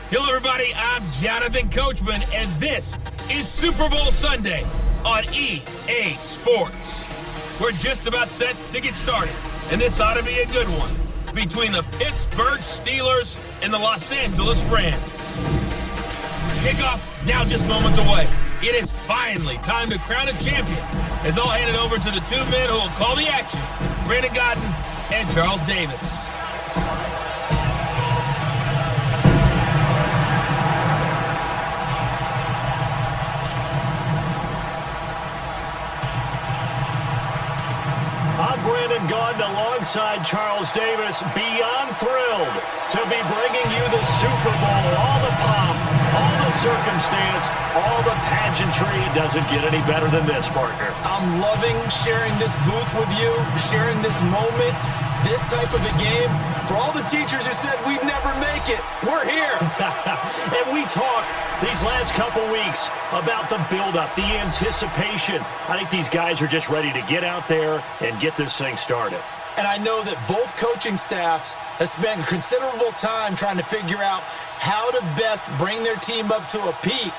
Hello, everybody. I'm Jonathan Coachman, and this is Super Bowl Sunday on EA Sports. We're just about set to get started, and this ought to be a good one between the Pittsburgh Steelers and the Los Angeles Rams. Kickoff now just moments away. It is finally time to crown a champion, as I'll hand it over to the two men who will call the action, Brandon Godden and Charles Davis. Brandon Godden alongside Charles Davis, beyond thrilled to be bringing you the Super Bowl. All the pomp, all the circumstance, all the pageantry. Doesn't get any better than this, partner. I'm loving sharing this booth with you, sharing this moment, this type of a game. For all the teachers who said we'd never make it, we're here. And we talk these last couple weeks about the build-up, the anticipation. I think these guys are just ready to get out there and get this thing started. And I know that both coaching staffs have spent considerable time trying to figure out how to best bring their team up to a peak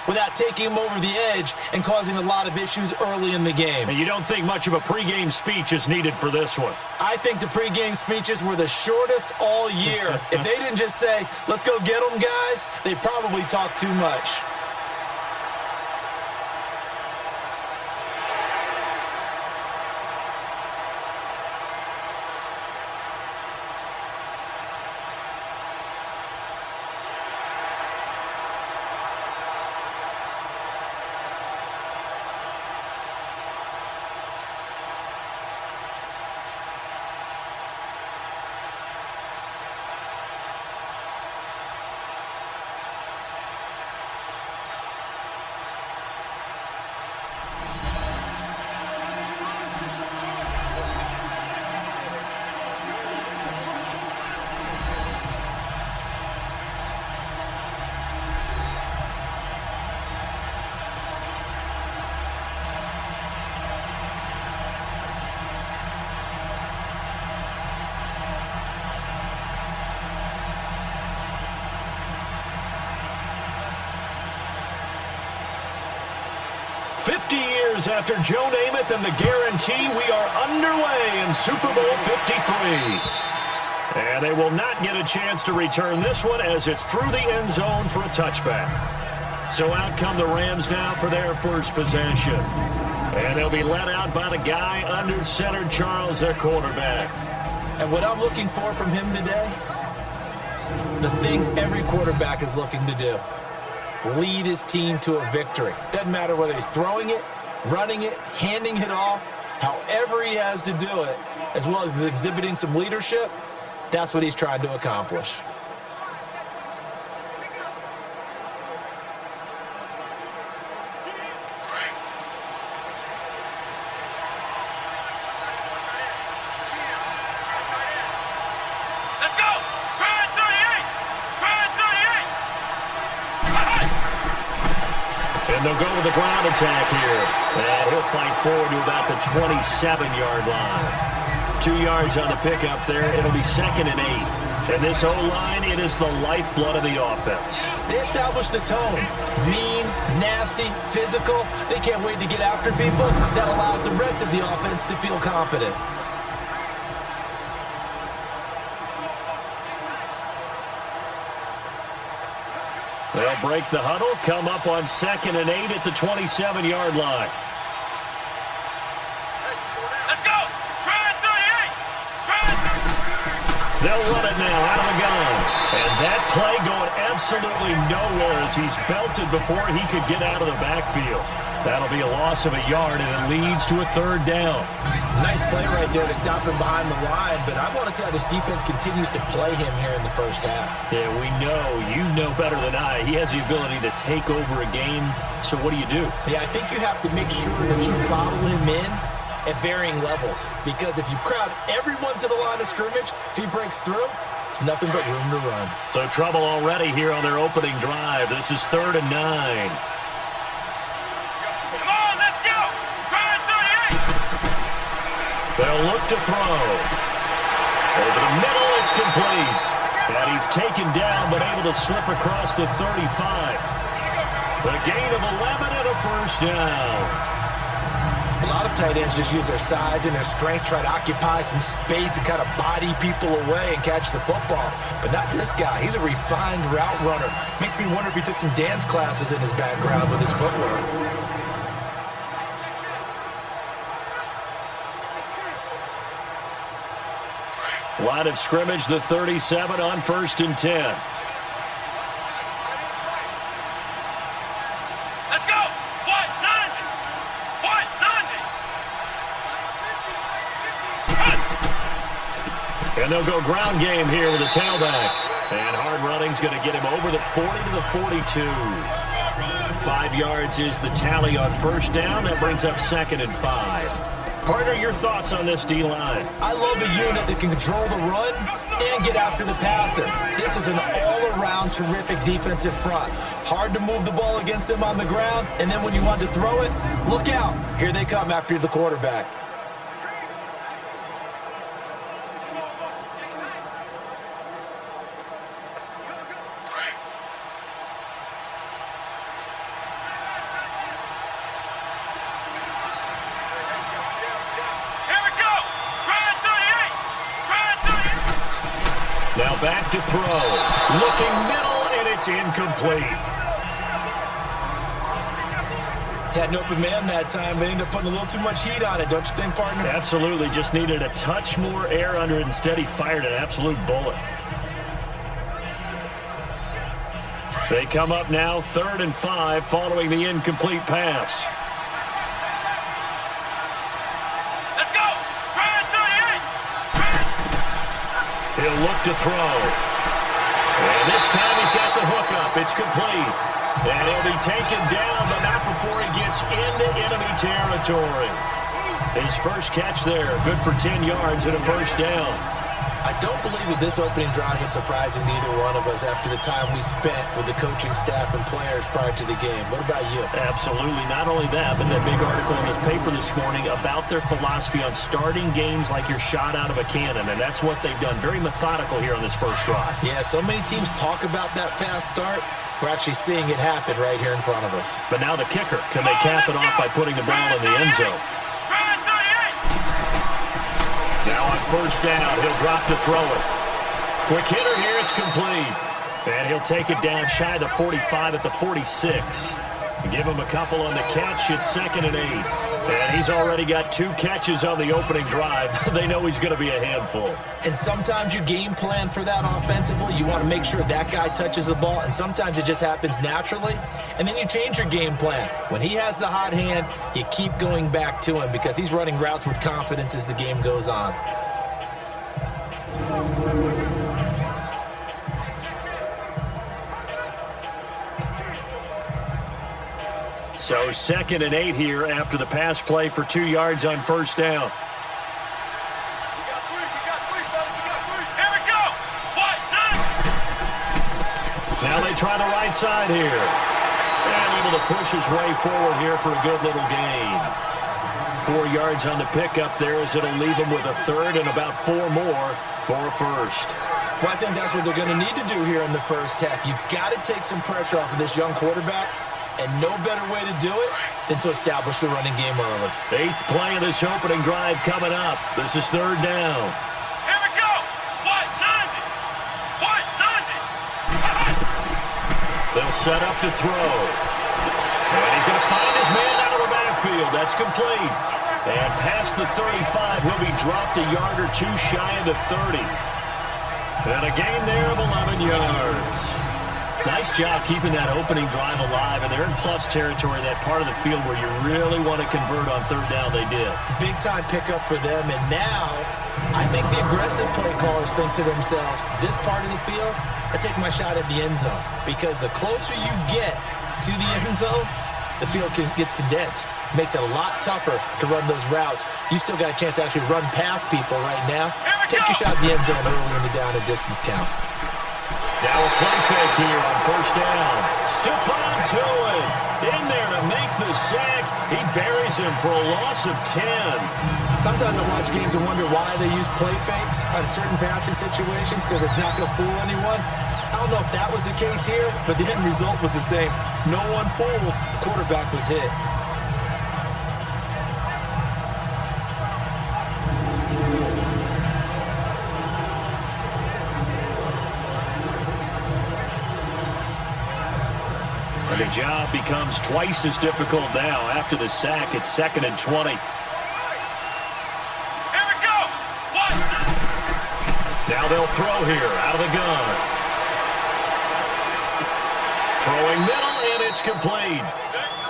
without taking them over the edge and causing a lot of issues early in the game. And you don't think much of a pregame speech is needed for this one? I think the pregame speeches were the shortest all year. If they didn't just say, let's go get them, guys, they probably talked too much. Years after Joe Namath and the guarantee, we are underway in Super Bowl 53. And they will not get a chance to return this one as it's through the end zone for a touchback. So out come the Rams now for their first possession. And they'll be let out by the guy under center, Charles, their quarterback. And what I'm looking for from him today, the things every quarterback is looking to do. Lead his team to a victory. Doesn't matter whether he's throwing it, running it, handing it off, however he has to do it, as well as exhibiting some leadership, that's what he's trying to accomplish. They'll go with the ground attack here. And he'll fight forward to about the 27-yard line. 2 yards on the pickup there. It'll be 2nd and 8. And this O-line, it is the lifeblood of the offense. They establish the tone. Mean, nasty, physical. They can't wait to get after people. That allows the rest of the offense to feel confident. They'll break the huddle, come up on 2nd and 8 at the 27-yard line. Let's go! Try 38! They'll run it now out of the gun. And that play going absolutely nowhere as he's belted before he could get out of the backfield. That'll be a loss of a yard, and it leads to a 3rd down. Nice play right there to stop him behind the line, but I want to see how this defense continues to play him here in the first half. Yeah, we know. You know better than I. He has the ability to take over a game, so what do you do? Yeah, I think you have to make sure that you bottle him in at varying levels, because if you crowd everyone to the line of scrimmage, if he breaks through, there's nothing but room to run. So trouble already here on their opening drive. This is 3rd and 9. They'll look to throw. Over the middle, it's complete. And he's taken down, but able to slip across the 35. A gain of 11 and a first down. A lot of tight ends just use their size and their strength, try to occupy some space and kind of body people away and catch the football. But not this guy. He's a refined route runner. Makes me wonder if he took some dance classes in his background with his footwork. Line of scrimmage, the 37 on 1st and 10. And they'll go ground game here with a tailback. And hard running's going to get him over the 40 to the 42. 5 yards is the tally on first down. That brings up 2nd and 5. Partner, your thoughts on this D-line? I love a unit that can control the run and get after the passer. This is an all-around terrific defensive front. Hard to move the ball against them on the ground, and then when you want to throw it, look out. Here they come after the quarterback. Now back to throw. Looking middle, and it's incomplete. Had an open man that time, but ended up putting a little too much heat on it, don't you think, partner? Absolutely. Just needed a touch more air under it. Instead, he fired an absolute bullet. They come up now, 3rd and 5, following the incomplete pass. He'll look to throw. And this time he's got the hook up. It's complete. And he'll be taken down, but not before he gets into enemy territory. His first catch there, good for 10 yards and a first down. I don't believe that this opening drive is surprising to either one of us after the time we spent with the coaching staff and players prior to the game. What about you? Absolutely. Not only that, but that big article in the paper this morning about their philosophy on starting games like you're shot out of a cannon, and that's what they've done. Very methodical here on this first drive. Yeah, so many teams talk about that fast start. We're actually seeing it happen right here in front of us. But now the kicker. Can they cap it off by putting the ball in the end zone? Now on first down, he'll drop to throw it. Quick hitter here, it's complete. And he'll take it down shy of the 45 at the 46. Give him a couple on the catch. It's 2nd and 8. And he's already got 2 catches on the opening drive. They know he's going to be a handful. And sometimes you game plan for that offensively. You want to make sure that guy touches the ball, and sometimes it just happens naturally. And then you change your game plan. When he has the hot hand, you keep going back to him because he's running routes with confidence as the game goes on. So 2nd and 8 here after the pass play for 2 yards on first down. Now they try the right side here. And able to push his way forward here for a good little gain. 4 yards on the pickup there as it'll leave him with a 3rd and about 4 more for a first. Well, I think that's what they're going to need to do here in the first half. You've got to take some pressure off of this young quarterback. And no better way to do it than to establish the running game early. 8th play of this opening drive coming up. This is 3rd down. Here we go. 190. They'll set up to throw. And he's going to find his man out of the backfield. That's complete. And past the 35, he'll be dropped a yard or 2 shy of the 30. And a gain there of 11 yards. Nice job keeping that opening drive alive, and they're in plus territory, that part of the field where you really want to convert on 3rd down. They did. Big-time pickup for them, and now I think the aggressive play callers think to themselves, this part of the field, I take my shot at the end zone, because the closer you get to the end zone, the field gets condensed. Makes it a lot tougher to run those routes. You still got a chance to actually run past people right now. Take your shot at the end zone early in the down and distance count. Now a play fake here on first down. Stephon Tuitt in there to make the sack. He buries him for a loss of 10. Sometimes I watch games and wonder why they use play fakes on certain passing situations because it's not going to fool anyone. I don't know if that was the case here, but the end result was the same. No one fooled. The quarterback was hit. And the job becomes twice as difficult now after the sack. It's 2nd and 20. Here we go. What? Now they'll throw here out of the gun. Throwing middle, and it's complete.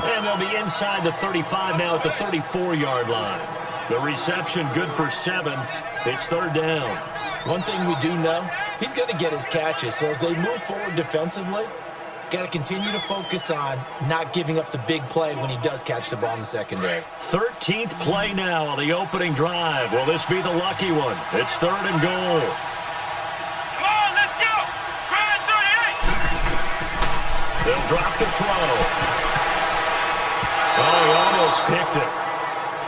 And they'll be inside the 35 now at the 34-yard line. The reception good for 7. It's 3rd down. One thing we do know, he's going to get his catches. So as they move forward defensively, got to continue to focus on not giving up the big play when he does catch the ball in the secondary. 13th play now on the opening drive. Will this be the lucky one? It's 3rd and goal. Come on, let's go. Grind 38. They'll drop the throw. Oh, he almost picked it.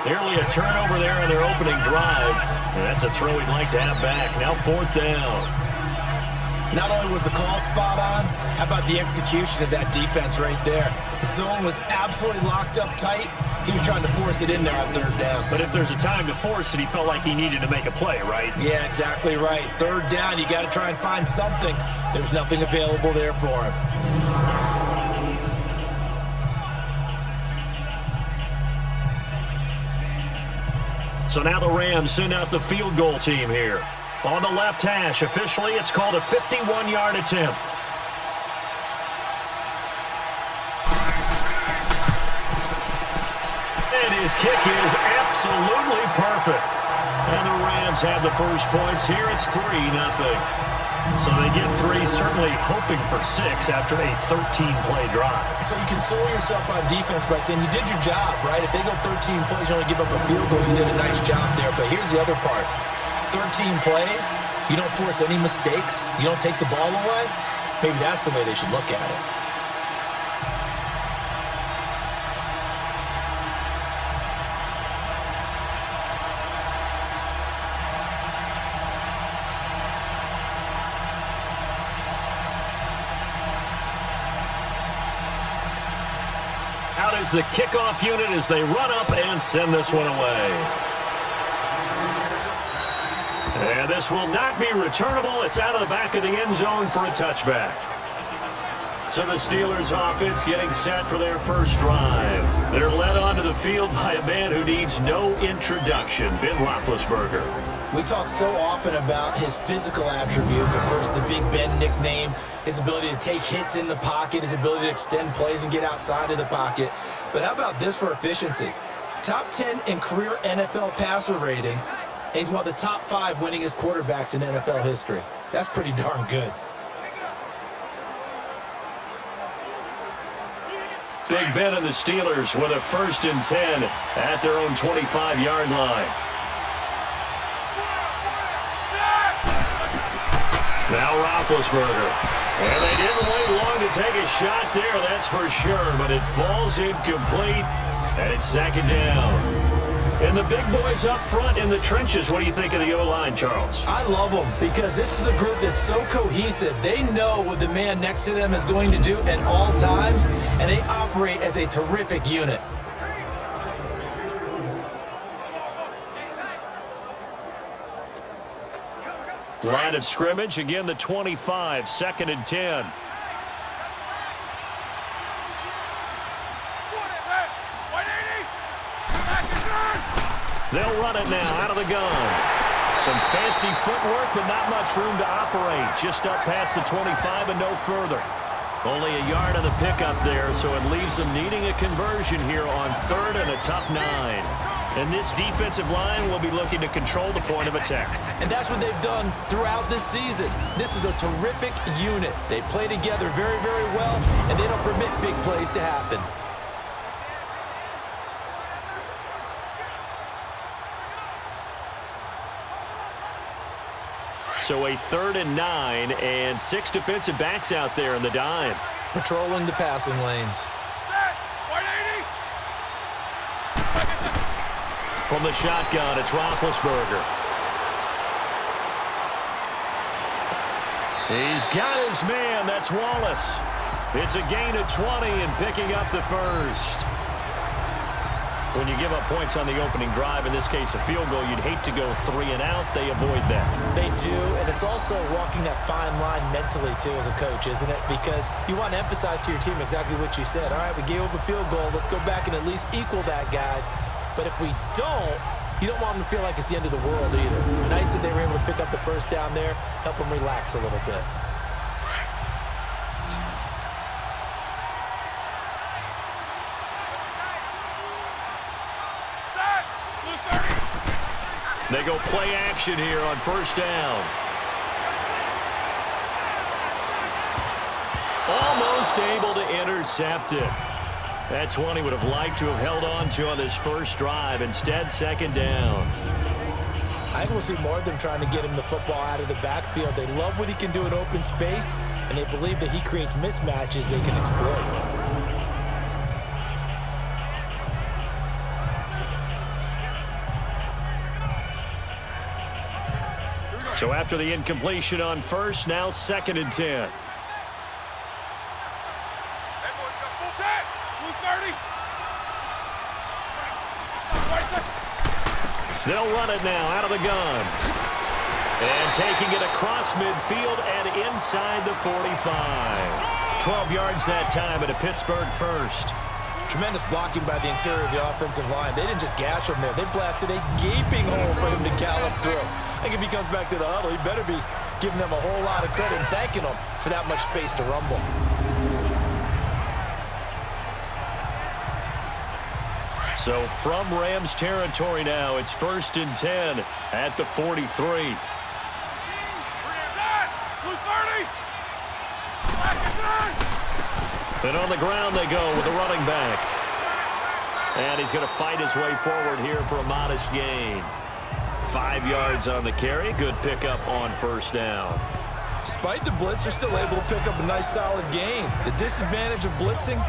Nearly a turnover there on their opening drive. And that's a throw he'd like to have back. Now 4th down. Not only was the call spot on, how about the execution of that defense right there? The zone was absolutely locked up tight. He was trying to force it in there on 3rd down. But if there's a time to force it, he felt like he needed to make a play, right? Yeah, exactly right. 3rd down, you got to try and find something. There's nothing available there for him. So now the Rams send out the field goal team here. On the left hash, officially, it's called a 51-yard attempt. And his kick is absolutely perfect. And the Rams have the first points here. It's 3-0. So they get 3, certainly hoping for 6 after a 13-play drive. So you console yourself on defense by saying you did your job, right? If they go 13 plays, you only give up a field goal, you did a nice job there. But here's the other part. 13 plays, you don't force any mistakes, you don't take the ball away, maybe that's the way they should look at it. Out is the kickoff unit as they run up and send this one away. And this will not be returnable. It's out of the back of the end zone for a touchback. So the Steelers offense getting set for their first drive. They're led onto the field by a man who needs no introduction, Ben Roethlisberger. We talk so often about his physical attributes. Of course, the Big Ben nickname, his ability to take hits in the pocket, his ability to extend plays and get outside of the pocket. But how about this for efficiency? Top 10 in career NFL passer rating. And he's one of the top 5 winningest quarterbacks in NFL history. That's pretty darn good. Big Ben and the Steelers with a 1st and 10 at their own 25-yard line. Now Roethlisberger. And they didn't wait long to take a shot there, that's for sure. But it falls incomplete, and it's 2nd down. And the big boys up front in the trenches. What do you think of the O-line, Charles? I love them because this is a group that's so cohesive. They know what the man next to them is going to do at all times, and they operate as a terrific unit. Line of scrimmage, again the 25, 2nd and 10. They'll run it now out of the gun. Some fancy footwork, but not much room to operate. Just up past the 25 and no further. Only a yard on the pickup there, so it leaves them needing a conversion here on 3rd and a tough 9. And this defensive line will be looking to control the point of attack. And that's what they've done throughout this season. This is a terrific unit. They play together very, very well, and they don't permit big plays to happen. So a 3rd and 9 and 6 defensive backs out there in the dime. Patrolling the passing lanes. From the shotgun, it's Roethlisberger. He's got his man. That's Wallace. It's a gain of 20 and picking up the first. When you give up points on the opening drive, in this case a field goal, you'd hate to go 3 and out. They avoid that. They do, and it's also walking that fine line mentally, too, as a coach, isn't it? Because you want to emphasize to your team exactly what you said. All right, we gave up a field goal. Let's go back and at least equal that, guys. But if we don't, you don't want them to feel like it's the end of the world either. Nice that they were able to pick up the first down there, help them relax a little bit. They go play action here on first down. Almost able to intercept it. That's one he would have liked to have held on to on this first drive. Instead, second down. I think we'll see more of them trying to get him the football out of the backfield. They love what he can do in open space, and they believe that he creates mismatches they can exploit. So after the incompletion on first, now 2nd and 10. They'll run it now out of the gun. And taking it across midfield and inside the 45. 12 yards that time at a Pittsburgh first. Tremendous blocking by the interior of the offensive line. They didn't just gash him there. They blasted a gaping hole for him to gallop through. I think if he comes back to the huddle, he better be giving them a whole lot of credit and thanking them for that much space to rumble. So from Rams territory now, it's 1st and 10 at the 43. And on the ground they go with the running back. And he's going to fight his way forward here for a modest gain. 5 yards on the carry. Good pickup on first down. Despite the blitz, they're still able to pick up a nice solid gain. The disadvantage of blitzing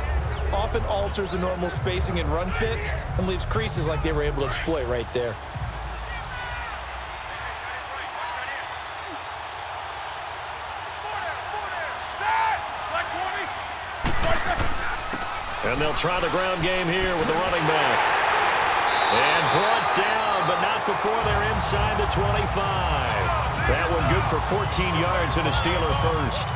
often alters the normal spacing and run fits and leaves creases like they were able to exploit right there. And they'll try the ground game here with the running back. And brought down, but not before they're inside the 25. That one good for 14 yards and a Steeler first.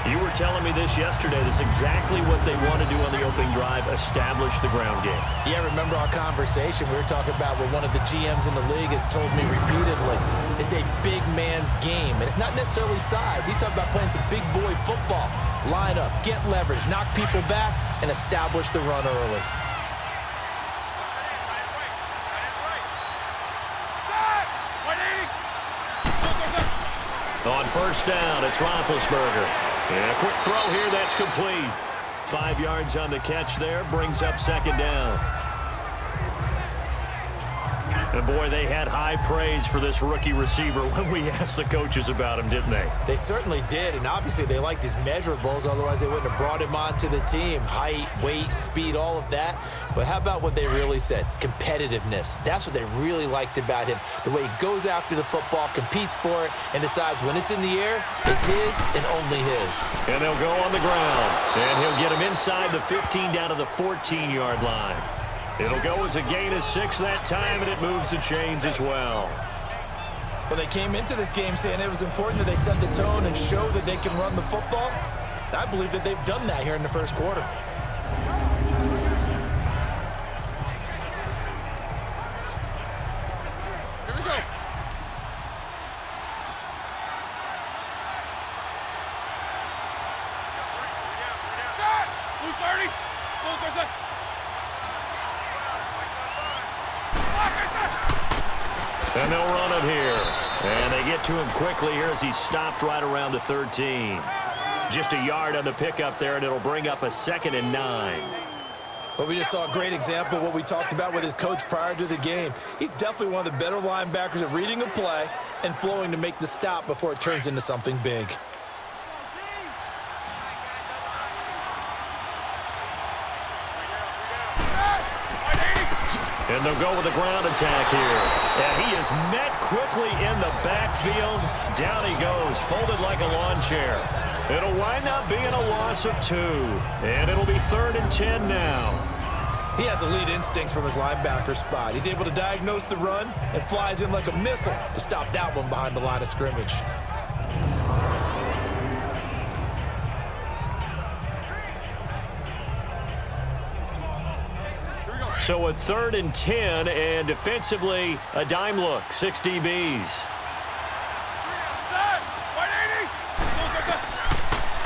You were telling me this yesterday. This is exactly what they want to do on the opening drive, establish the ground game. Yeah, remember our conversation we were talking about with one of the GMs in the league has told me repeatedly, it's a big man's game. And it's not necessarily size. He's talking about playing some big boy football. Line up, get leverage, knock people back, and establish the run early. On first down, it's Roethlisberger. And a quick throw here, that's complete. 5 yards on the catch there, brings up second down. And boy, they had high praise for this rookie receiver when we asked the coaches about him, didn't they? They certainly did, and obviously they liked his measurables, otherwise they wouldn't have brought him onto the team. Height, weight, speed, all of that. But how about what they really said? Competitiveness. That's what they really liked about him. The way he goes after the football, competes for it, and decides when it's in the air, it's his and only his. And they'll go on the ground. And he'll get him inside the 15 down to the 14-yard line. It'll go as a gain of 6 that time, and it moves the chains as well. Well, they came into this game saying it was important that they set the tone and show that they can run the football. I believe that they've done that here in the first quarter. Here we go. Blue 30. Blue 30. And they'll run it here. And they get to him quickly here as he stopped right around the 13. Just a yard on the pickup there, and it'll bring up a 2nd and 9. Well, we just saw a great example of what we talked about with his coach prior to the game. He's definitely one of the better linebackers at reading a play and flowing to make the stop before it turns into something big. And they'll go with a ground attack here. And he is met quickly in the backfield. Down he goes, folded like a lawn chair. It'll wind up being a loss of 2. And it'll be 3rd and 10 now. He has elite instincts from his linebacker spot. He's able to diagnose the run and flies in like a missile to stop that one behind the line of scrimmage. So a 3rd and 10, and defensively, a dime look, 6 DBs.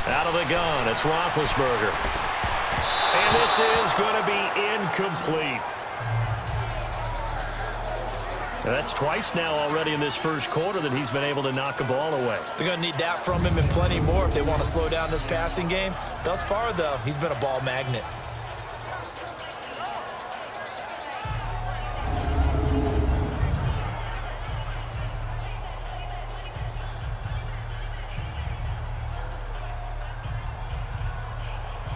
Out of the gun, it's Roethlisberger. And this is going to be incomplete. And that's twice now already in this first quarter that he's been able to knock a ball away. They're going to need that from him and plenty more if they want to slow down this passing game. Thus far, though, he's been a ball magnet.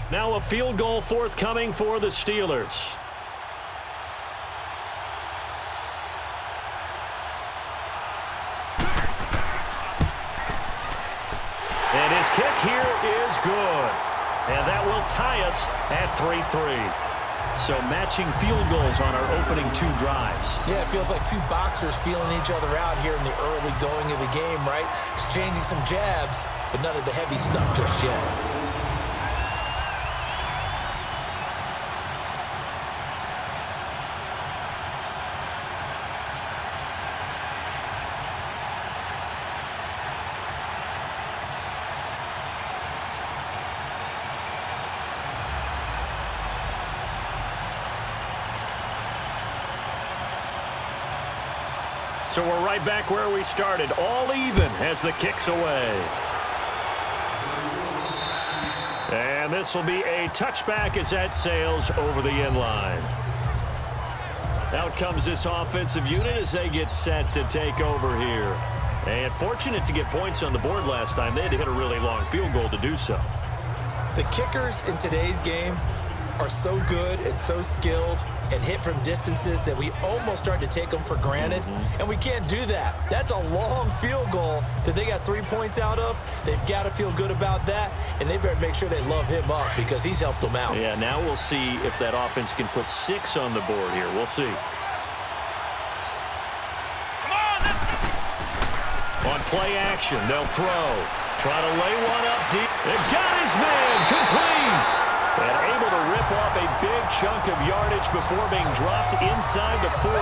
Now a field goal forthcoming for the Steelers. And his kick here is good. And that will tie us at 3-3. So matching field goals on our opening 2 drives. Yeah, it feels like 2 boxers feeling each other out here in the early going of the game, right? Exchanging some jabs, but none of the heavy stuff just yet. So we're right back where we started, all even as the kick's away. And this will be a touchback as that sails over the end line. Out comes this offensive unit as they get set to take over here. And fortunate to get points on the board last time. They had to hit a really long field goal to do so. The kickers in today's game are so good and so skilled and hit from distances that we almost start to take them for granted. And we can't do that. That's a long field goal that they got 3 points out of. They've got to feel good about that, and they better make sure they love him up because he's helped them out. Yeah, now we'll see if that offense can put 6 on the board here. We'll see. On play action, they'll throw. Try to lay one up deep. It got his man complete. And able to rip off a big chunk of yardage before being dropped inside the 40.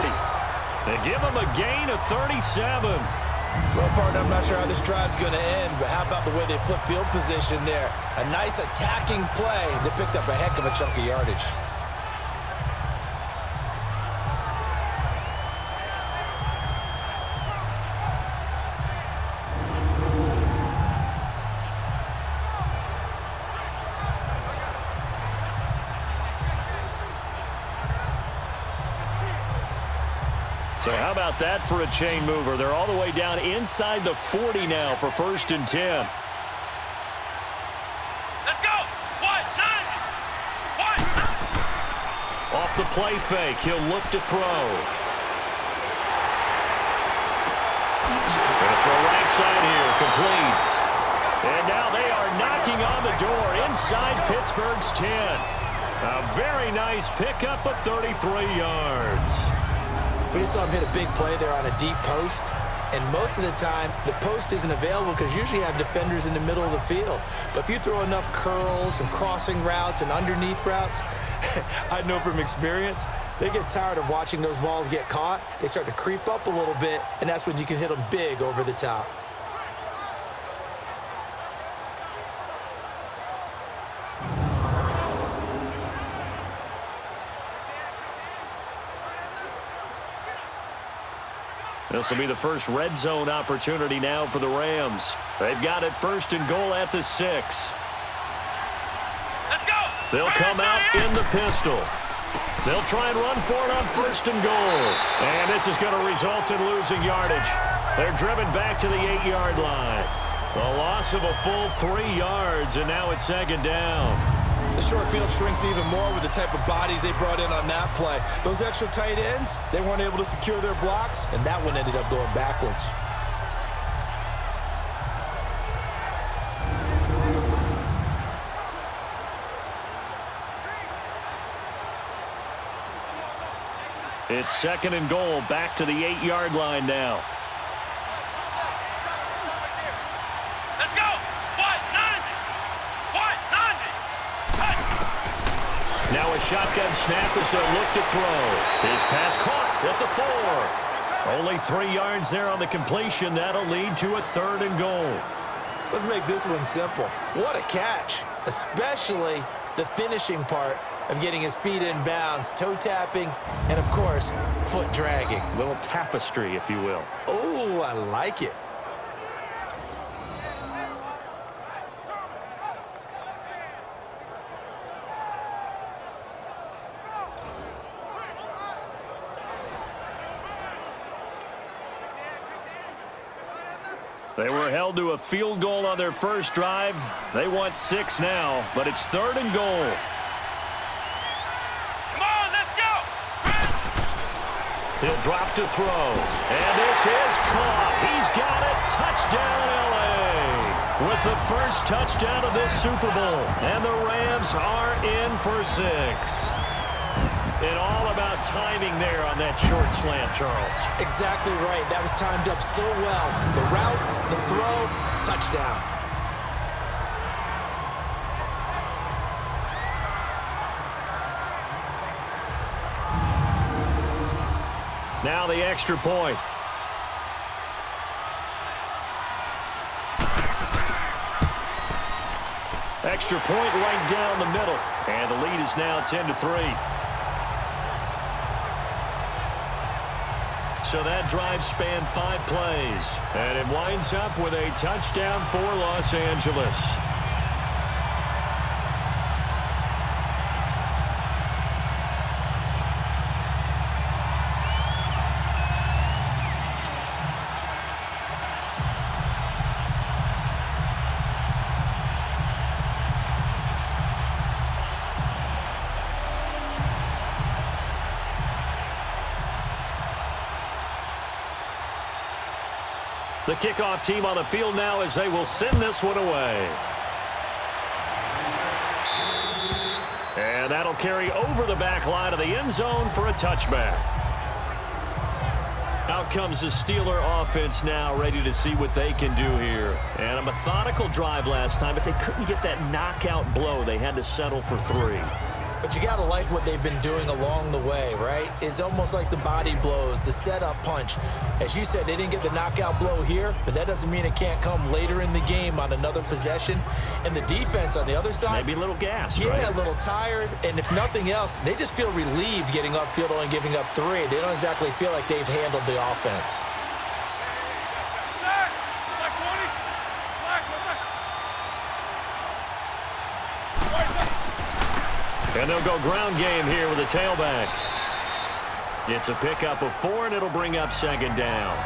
They give him a gain of 37. Well, partner, I'm not sure how this drive's going to end, but how about the way they flip field position there? A nice attacking play that picked up a heck of a chunk of yardage. So how about that for a chain mover? They're all the way down inside the 40 now for 1st and 10. Let's go! 1, 9, 1. Off the play fake, he'll look to throw. Gonna throw right side here, complete. And now they are knocking on the door inside Pittsburgh's 10. A very nice pickup of 33 yards. We just saw him hit a big play there on a deep post, and most of the time, the post isn't available because usually you have defenders in the middle of the field. But if you throw enough curls and crossing routes and underneath routes, I know from experience, they get tired of watching those balls get caught. They start to creep up a little bit, and that's when you can hit them big over the top. This will be the first red zone opportunity now for the Rams. They've got it 1st and goal at the 6. Let's go! They'll come out in the pistol. They'll try and run for it on 1st and goal. And this is going to result in losing yardage. They're driven back to the 8-yard line. A loss of a full 3 yards, and now it's 2nd down. The short field shrinks even more with the type of bodies they brought in on that play. Those extra tight ends, they weren't able to secure their blocks, and that one ended up going backwards. It's 2nd and goal, back to the 8-yard line now. Let's go. 190. 190. Now a shotgun snap as they look to throw. His pass caught at the 4. Only 3 yards there on the completion. That'll lead to a 3rd and goal. Let's make this one simple. What a catch, especially the finishing part of getting his feet in bounds, toe tapping, and of course, foot dragging. Little tapestry, if you will. Oh, I like it. They were held to a field goal on their first drive. They want 6 now, but it's 3rd and goal. He'll drop to throw. And this is caught. He's got it. Touchdown, L.A. With the first touchdown of this Super Bowl. And the Rams are in for 6. And all about timing there on that short slant, Charles. Exactly right. That was timed up so well. The route, the throw, touchdown. Now the extra point. Extra point right down the middle. And the lead is now 10-3. So that drive spanned 5 plays. And it winds up with a touchdown for Los Angeles. The kickoff team on the field now as they will send this one away. And that'll carry over the back line of the end zone for a touchback. Out comes the Steeler offense now, ready to see what they can do here. And a methodical drive last time, but they couldn't get that knockout blow. They had to settle for 3. But you got to like what they've been doing along the way, right? It's almost like the body blows, the setup punch. As you said, they didn't get the knockout blow here, but that doesn't mean it can't come later in the game on another possession. And the defense on the other side, maybe a little gas, yeah, right? A little tired. And if nothing else, they just feel relieved getting upfield only giving up 3. They don't exactly feel like they've handled the offense. And they'll go ground game here with a tailback. It's a pickup of 4, and it'll bring up 2nd down.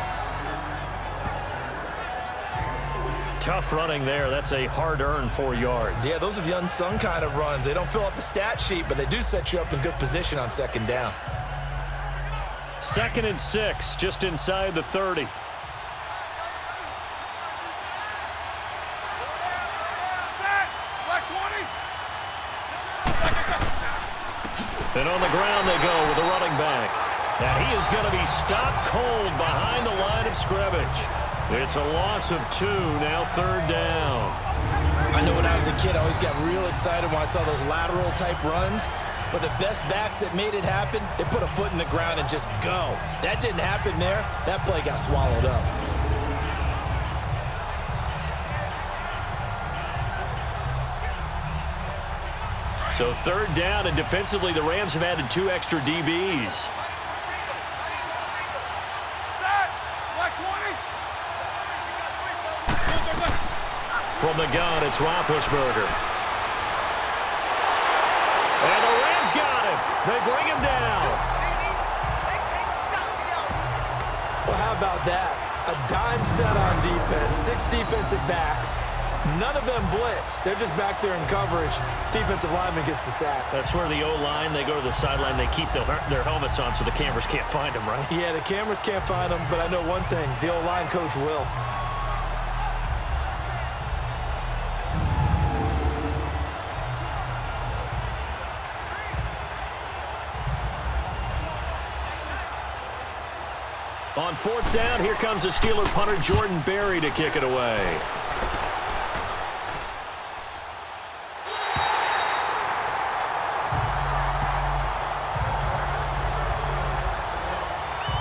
Tough running there. That's a hard-earned 4 yards. Yeah, those are the unsung kind of runs. They don't fill up the stat sheet, but they do set you up in good position on 2nd down. 2nd and 6, just inside the 30. And on the ground they go with the running back. And he is going to be stopped cold behind the line of scrimmage. It's a loss of 2, now 3rd down. I know when I was a kid, I always got real excited when I saw those lateral type runs. But the best backs that made it happen, they put a foot in the ground and just go. That didn't happen there. That play got swallowed up. So 3rd down, and defensively the Rams have added 2 extra DBs. From the gun, it's Roethlisberger. And the Rams got him. They bring him down. Well, how about that? A dime set on defense, 6 defensive backs. None of them blitz. They're just back there in coverage. Defensive lineman gets the sack. That's where the O-line, they go to the sideline, they keep their helmets on so the cameras can't find them, right? Yeah, the cameras can't find them, but I know one thing. The O-line coach will. On fourth down, here comes the Steeler punter, Jordan Berry, to kick it away.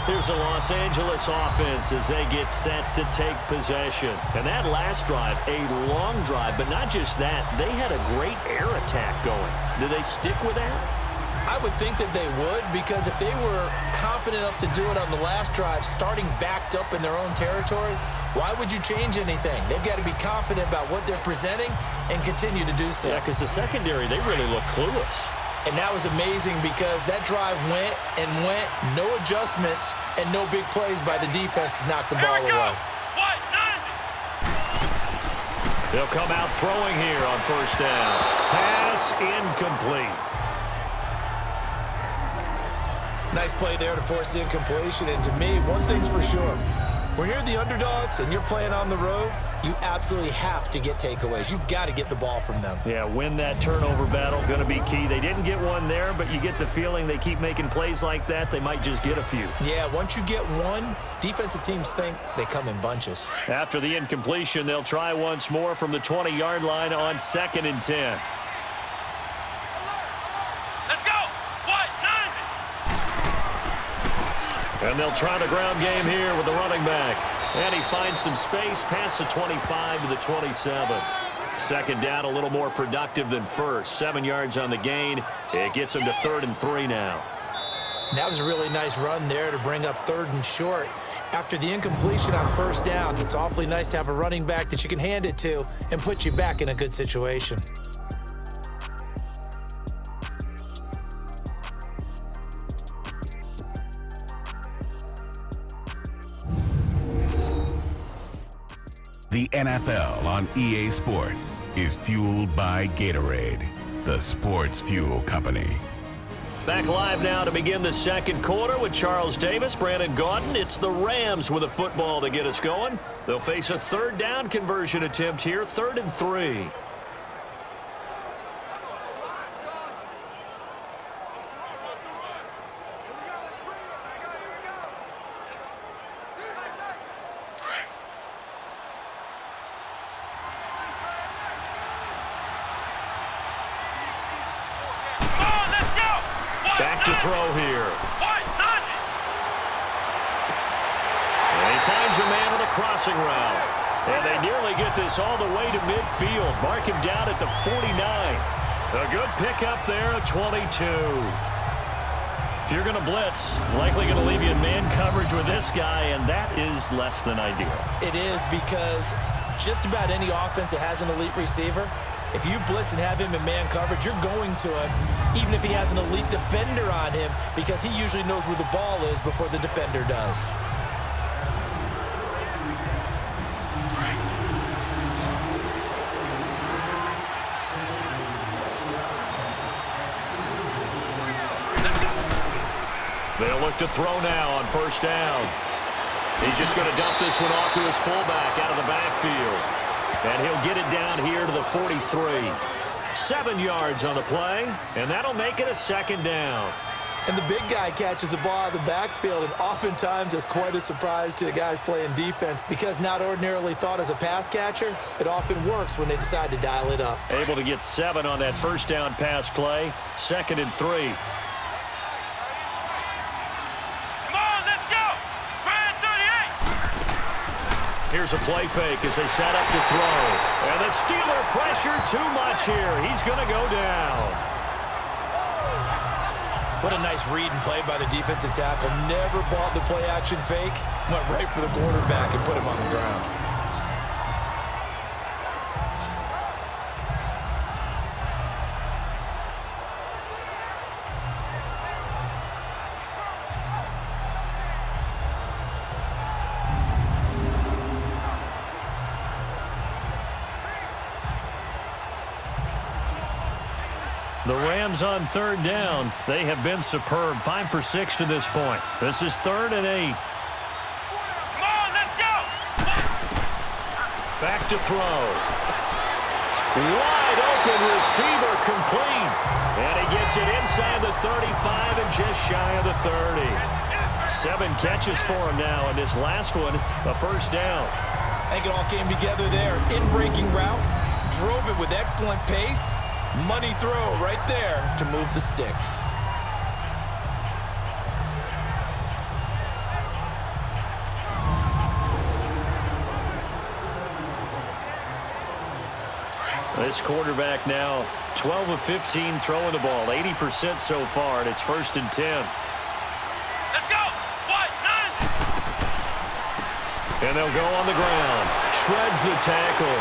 Here's the Los Angeles offense as they get set to take possession. And that last drive, a long drive, but not just that, they had a great air attack going. Do they stick with that? I would think that they would, because if they were confident enough to do it on the last drive, starting backed up in their own territory, why would you change anything? They've got to be confident about what they're presenting and continue to do so. Yeah, because the secondary, they really look clueless. And that was amazing because that drive went and went, no adjustments, and no big plays by the defense to knock the ball away. They'll come out throwing here on first down. Pass incomplete. Nice play there to force the incompletion. And to me, one thing's for sure. When you're the underdogs and you're playing on the road, you absolutely have to get takeaways. You've got to get the ball from them. Yeah, win that turnover battle, going to be key. They didn't get one there, but you get the feeling they keep making plays like that, they might just get a few. Yeah, once you get one, defensive teams think they come in bunches. After the incompletion, they'll try once more from the 20-yard line on 2nd and 10. And they'll try the ground game here with the running back. And he finds some space past the 25 to the 27. Second down, a little more productive than first. 7 yards on the gain. It gets him to 3rd and 3 now. That was a really nice run there to bring up 3rd and short. After the incompletion on first down, it's awfully nice to have a running back that you can hand it to and put you back in a good situation. The NFL on EA Sports is fueled by Gatorade, the sports fuel company. Back live now to begin the second quarter with Charles Davis, Brandon Gaudin. It's the Rams with a football to get us going. They'll face a 3rd down conversion attempt here, 3rd and 3. Back to throw here. And he finds a man on the crossing route. And they nearly get this all the way to midfield. Mark him down at the 49. A good pickup there at 22. If you're going to blitz, likely going to leave you in man coverage with this guy, and that is less than ideal. It is, because just about any offense that has an elite receiver, if you blitz and have him in man coverage, you're going to him, even if he has an elite defender on him, because he usually knows where the ball is before the defender does. They'll look to throw now on first down. He's just going to dump this one off to his fullback out of the backfield. And he'll get it down here to the 43. 7 yards on the play, and that'll make it a 2nd down. And the big guy catches the ball out of the backfield, and oftentimes it's quite a surprise to the guys playing defense, because not ordinarily thought as a pass catcher, it often works when they decide to dial it up. Able to get 7 on that first down pass play. 2nd and 3. Here's a play fake as they set up to throw. And the Steeler pressure too much here. He's going to go down. What a nice read and play by the defensive tackle. Never bought the play action fake. Went right for the quarterback and put him on the ground. The Rams on third down. They have been superb. 5 for 6 to this point. This is 3rd and 8. Come on, let's go! Back to throw. Wide open receiver complete. And he gets it inside the 35 and just shy of the 30. 7 catches for him now, and this last one, a first down. I think it all came together there. In-breaking route, drove it with excellent pace. Money throw right there to move the sticks. This quarterback now 12 of 15 throwing the ball, 80% so far, and it's 1st and 10. Let's go! What? 9! And they'll go on the ground. Shreds the tackle.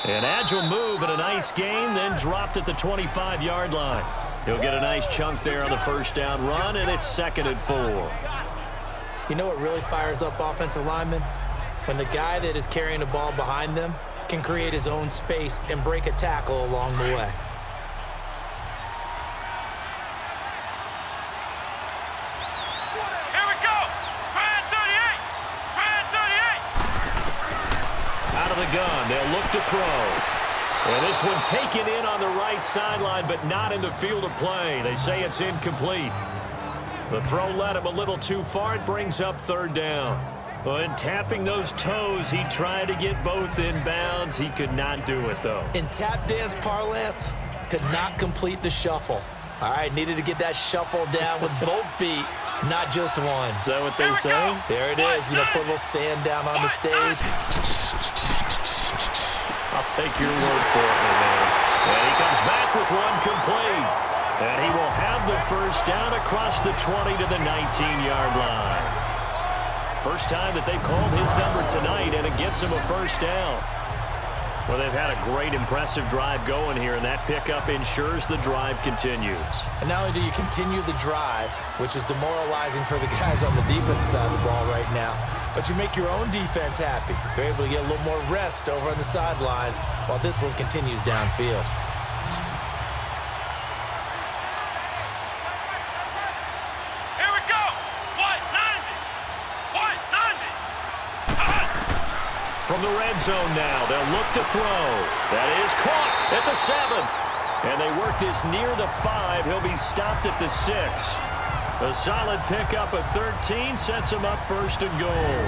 An agile move and a nice gain, then dropped at the 25-yard line. He'll get a nice chunk there on the first down run, and it's 2nd and 4. You know what really fires up offensive linemen? When the guy that is carrying the ball behind them can create his own space and break a tackle along the way. Here we go! Brand 38! Brand 38! Out of the gun, they'll look to throw. And this one taken in on the right sideline, but not in the field of play. They say it's incomplete. The throw led him a little too far. It brings up 3rd down. And tapping those toes, he tried to get both in bounds. He could not do it, though. In tap dance parlance, could not complete the shuffle. All right, needed to get that shuffle down with both feet, not just one. Is that what they say? There it is. You know, put a little sand down on the stage. I'll take your word for it, my man. And he comes back with one complete. And he will have the first down across the 20 to the 19-yard line. First time that they've called his number tonight, and it gets him a first down. Well, they've had a great, impressive drive going here, and that pickup ensures the drive continues. And not only do you continue the drive, which is demoralizing for the guys on the defensive side of the ball right now, but you make your own defense happy. They're able to get a little more rest over on the sidelines while this one continues downfield. Here we go! What? 90! What? 90! From the red zone now, they'll look to throw. That is caught at the 7. And they work this near the 5. He'll be stopped at the 6. A solid pickup of 13 sets him up 1st and goal.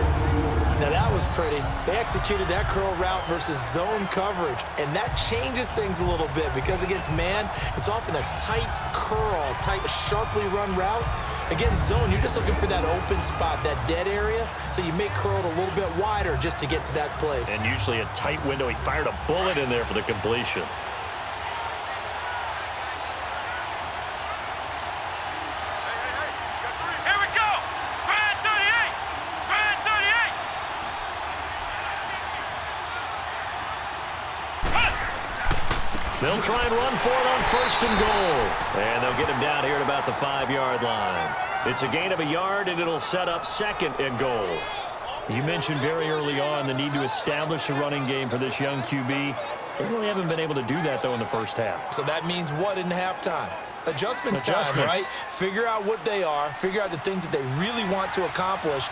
Now that was pretty. They executed that curl route versus zone coverage, and that changes things a little bit because against man, it's often a tight curl, tight, sharply run route. Against zone, you're just looking for that open spot, that dead area, so you make curl a little bit wider just to get to that place. And usually a tight window. He fired a bullet in there for the completion. Here we go! Brand 38! Brand 38! They'll try and run for it on 1st and goal. And they'll get him down here at about the 5-yard line. It's a gain of a yard, and it'll set up 2nd and goal. You mentioned very early on the need to establish a running game for this young QB. They really haven't been able to do that, though, in the first half. So that means what in halftime? Adjustments time, right? Figure out what they are, figure out the things that they really want to accomplish,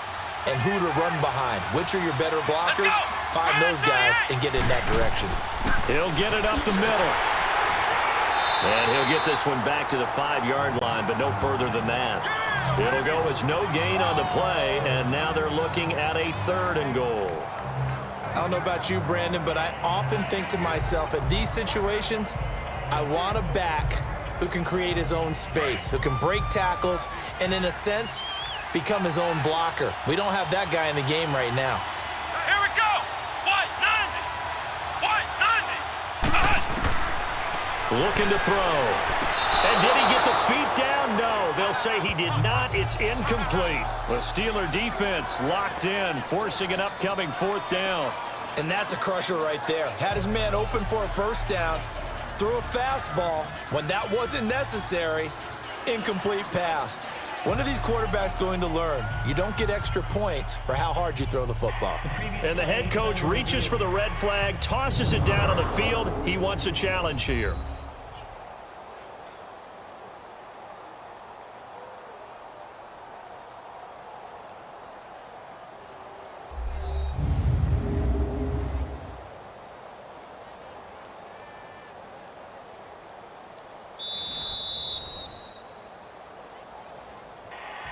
and who to run behind. Which are your better blockers? Find those guys and get in that direction. He'll get it up the middle. And he'll get this one back to the 5-yard line, but no further than that. It'll go as no gain on the play, and now they're looking at a 3rd and goal. I don't know about you, Brandon, but I often think to myself, in these situations, I want a back who can create his own space, who can break tackles, and in a sense, become his own blocker. We don't have that guy in the game right now. Here we go! What? 90! What? 90! Looking to throw. And did he get the feet down? No, they'll say he did not. It's incomplete. The Steeler defense locked in, forcing an upcoming 4th down. And that's a crusher right there. Had his man open for a first down, threw a fastball when that wasn't necessary, incomplete pass. When are these quarterbacks going to learn? You don't get extra points for how hard you throw the football. And the head coach reaches for the red flag, tosses it down on the field. He wants a challenge here.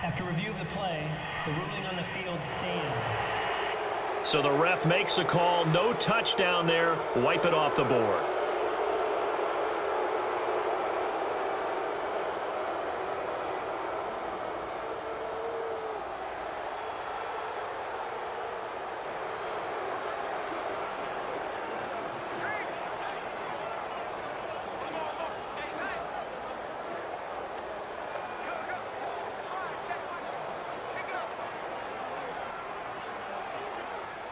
After review of the play, the ruling on the field stands. So the ref makes a call. No touchdown there. Wipe it off the board.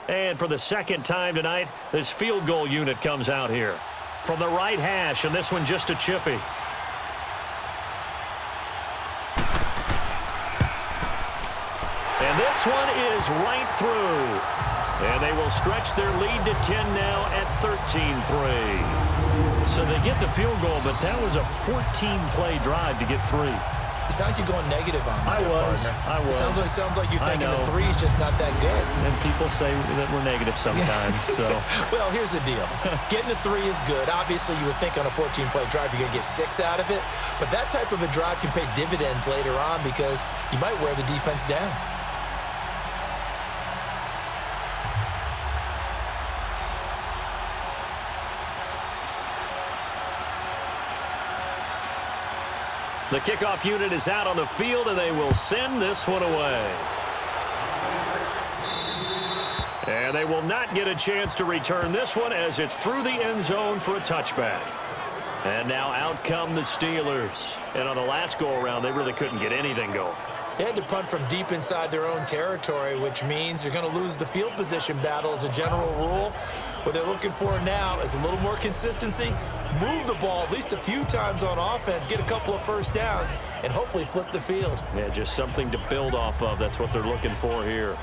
And for the second time tonight, this field goal unit comes out here. From the right hash, and this one just a chippy. And this one is right through. And they will stretch their lead to 10 now at 13-3. So they get the field goal, but that was a 14-play drive to get 3. You sound like you're going negative on that, I was. Sounds like you're thinking the 3 is just not that good. And people say that we're negative sometimes. So. Well, here's the deal. Getting the 3 is good. Obviously, you would think on a 14-play drive you're going to get 6 out of it. But that type of a drive can pay dividends later on because you might wear the defense down. The kickoff unit is out on the field, and they will send this one away. And they will not get a chance to return this one as it's through the end zone for a touchback. And now out come the Steelers. And on the last go-around, they really couldn't get anything going. They had to punt from deep inside their own territory, which means you're going to lose the field position battle as a general rule. What they're looking for now is a little more consistency, move the ball at least a few times on offense, get a couple of first downs, and hopefully flip the field. Yeah, just something to build off of. That's what they're looking for here.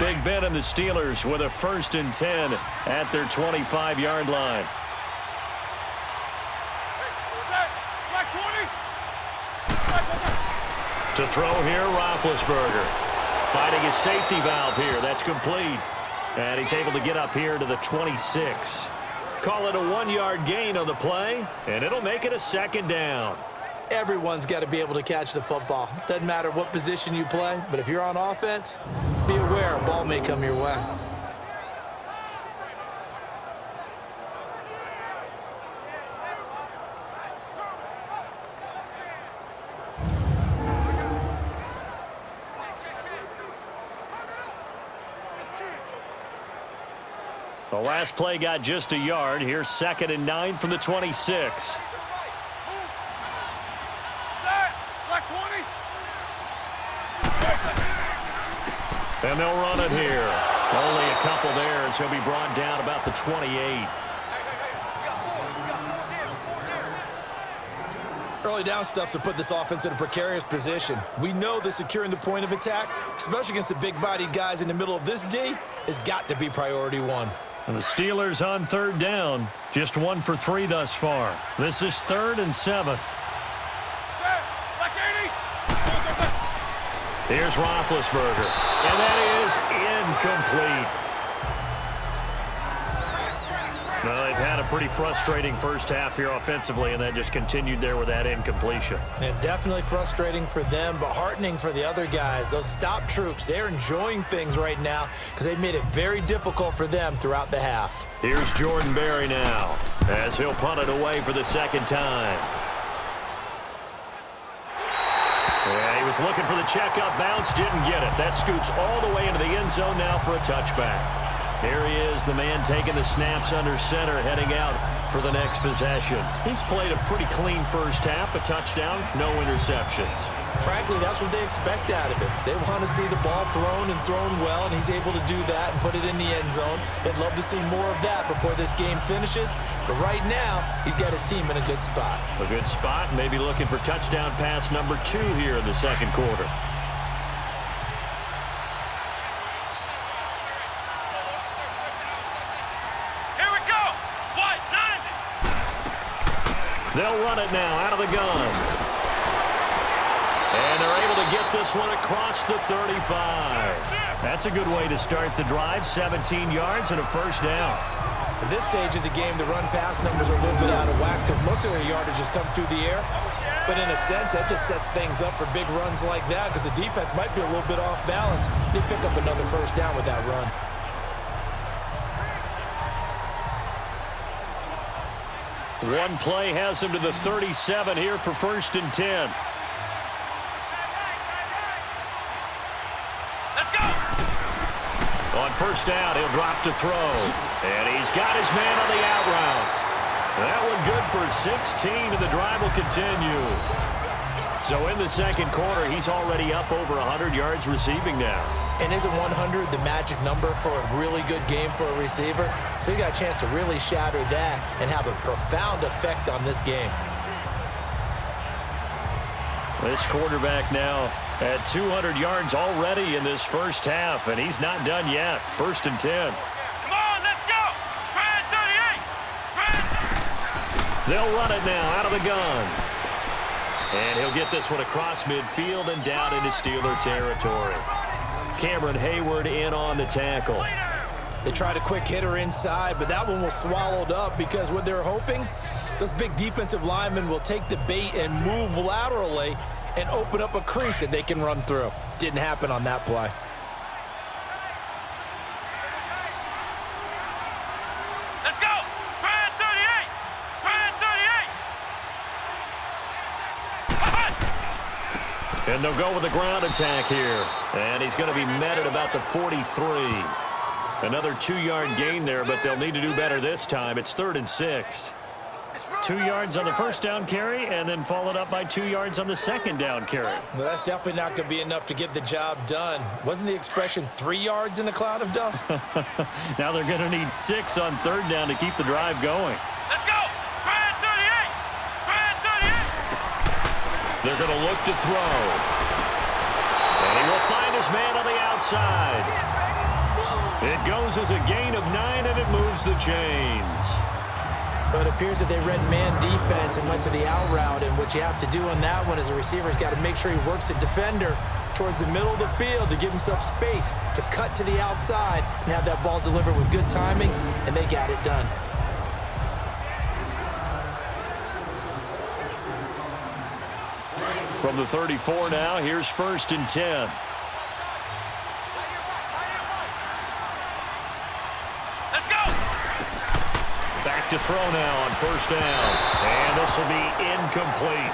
Big Ben and the Steelers with a 1st and 10 at their 25-yard line. To throw here, Roethlisberger. Fighting his safety valve here. That's complete. And he's able to get up here to the 26. Call it a 1-yard gain on the play, and it'll make it a 2nd down. Everyone's got to be able to catch the football. Doesn't matter what position you play, but if you're on offense, be aware a ball may come your way. The last play got just a yard. Here's 2nd and 9 from the 26. And they'll run it here. Only a couple there as he'll be brought down about the 28. Early down stuff to put this offense in a precarious position. We know that securing the point of attack, especially against the big-bodied guys in the middle of this D, has got to be priority 1. And the Steelers on 3rd down. Just 1 for 3 thus far. This is 3rd and 7. Here's Roethlisberger. And that is incomplete. Well, they've had a pretty frustrating first half here offensively, and that just continued there with that incompletion. And definitely frustrating for them, but heartening for the other guys. Those stop troops, they're enjoying things right now because they've made it very difficult for them throughout the half. Here's Jordan Berry now as he'll punt it away for the 2nd time. Yeah, he was looking for the checkup bounce, didn't get it. That scoots all the way into the end zone now for a touchback. Here he is, the man taking the snaps under center, heading out for the next possession. He's played a pretty clean first half, a touchdown, no interceptions. Frankly, that's what they expect out of him. They want to see the ball thrown and thrown well, and he's able to do that and put it in the end zone. They'd love to see more of that before this game finishes. But right now, he's got his team in a good spot. A good spot, maybe looking for touchdown pass number 2 here in the second quarter. They'll run it now out of the gun. And they're able to get this one across the 35. That's a good way to start the drive. 17 yards and a first down. At this stage of the game, the run-pass numbers are a little bit out of whack because most of their yardage has come through the air. But in a sense, that just sets things up for big runs like that because the defense might be a little bit off balance. They pick up another first down with that run. One play has him to the 37 here for 1st and 10. Let's go. On first down, he'll drop to throw. And he's got his man on the out route. That one good for 16, and the drive will continue. So in the second quarter, he's already up over 100 yards receiving now. And isn't 100 the magic number for a really good game for a receiver? So he got a chance to really shatter that and have a profound effect on this game. This quarterback now at 200 yards already in this first half, and he's not done yet. 1st and 10. Come on, let's go. Brand 38. They'll run it now out of the gun. And he'll get this one across midfield and down into Steeler territory. Cameron Hayward in on the tackle. They tried a quick hitter inside, but that one was swallowed up because what they're hoping, those big defensive linemen will take the bait and move laterally and open up a crease that they can run through. Didn't happen on that play. Let's go. Brand 38. Brand 38. And they'll go with the ground attack here. And he's going to be met at about the 43. Another 2-yard gain there, but they'll need to do better this time. It's 3rd and 6. 2 yards on the first down carry, and then followed up by 2 yards on the second down carry. Well, that's definitely not going to be enough to get the job done. Wasn't the expression 3 yards in a cloud of dust? Now they're going to need 6 on 3rd down to keep the drive going. Let's go. Brand 38. Brand 38. They're going to look to throw. And he will find his man on the outside. It goes as a gain of 9, and it moves the chains. But it appears that they read man defense and went to the out route, and what you have to do on that one is a receiver's got to make sure he works the defender towards the middle of the field to give himself space to cut to the outside and have that ball delivered with good timing, and they got it done. From the 34 now, here's 1st and 10. Let's go. Back to throw now on 1st down. And this will be incomplete.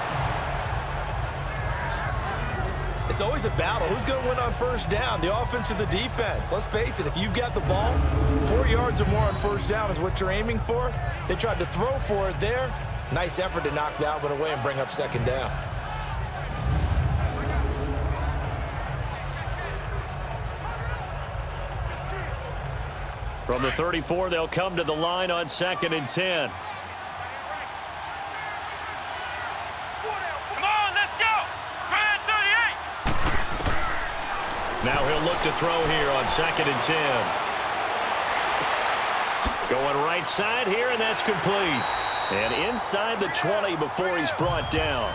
It's always a battle. Who's going to win on 1st down, the offense or the defense? Let's face it, if you've got the ball, 4 yards or more on 1st down is what you're aiming for. They tried to throw for it there. Nice effort to knock that one away and bring up 2nd down. From the 34, they'll come to the line on 2nd and 10. Come on, let's go. Brand 38. Now he'll look to throw here on 2nd and 10. Going right side here, and that's complete. And inside the 20 before he's brought down.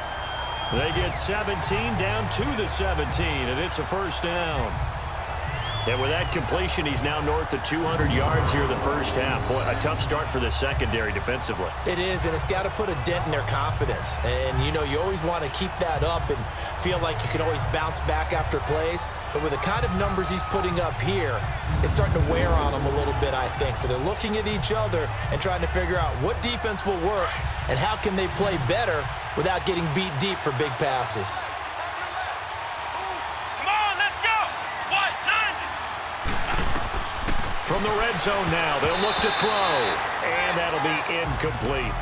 They get 17 down to the 17, and it's a 1st down. And with that completion, he's now north of 200 yards here in the first half. Boy, a tough start for the secondary defensively. It is, and it's got to put a dent in their confidence. And, you know, you always want to keep that up and feel like you can always bounce back after plays. But with the kind of numbers he's putting up here, it's starting to wear on them a little bit, I think. So they're looking at each other and trying to figure out what defense will work and how can they play better without getting beat deep for big passes. From From the red zone now, they'll look to throw, and that'll be incomplete.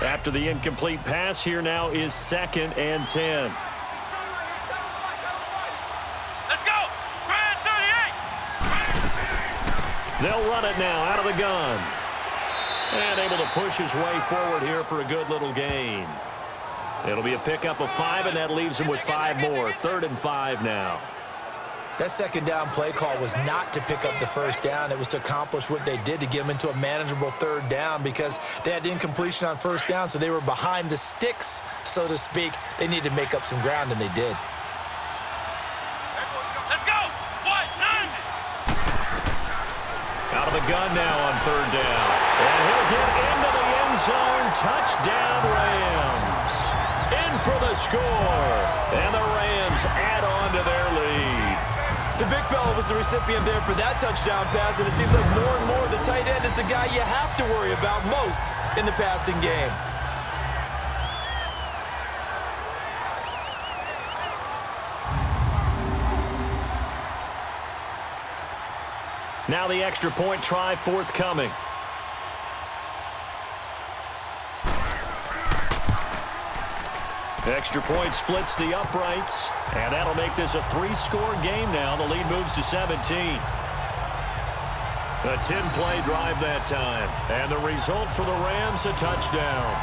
After the incomplete pass, here now is 2nd and 10. Let's go! Grand 38! They'll run it now out of the gun. And able to push his way forward here for a good little gain. It'll be a pickup of 5, and that leaves him with 5 more. 3rd and 5 now. That second down play call was not to pick up the first down. It was to accomplish what they did, to get them into a manageable 3rd down, because they had incompletion on 1st down, so they were behind the sticks, so to speak. They needed to make up some ground, and they did. Let's go! What? 9! Out of the gun now on 3rd down. And he'll get into the end zone. Touchdown, Rams. In for the score. And the Rams add on to their lead. The big fella was the recipient there for that touchdown pass, and it seems like more and more the tight end is the guy you have to worry about most in the passing game. Now the extra point try forthcoming. Extra point splits the uprights, and that'll make this a 3-score game now. The lead moves to 17. A 10-play drive that time, and the result for the Rams, a touchdown.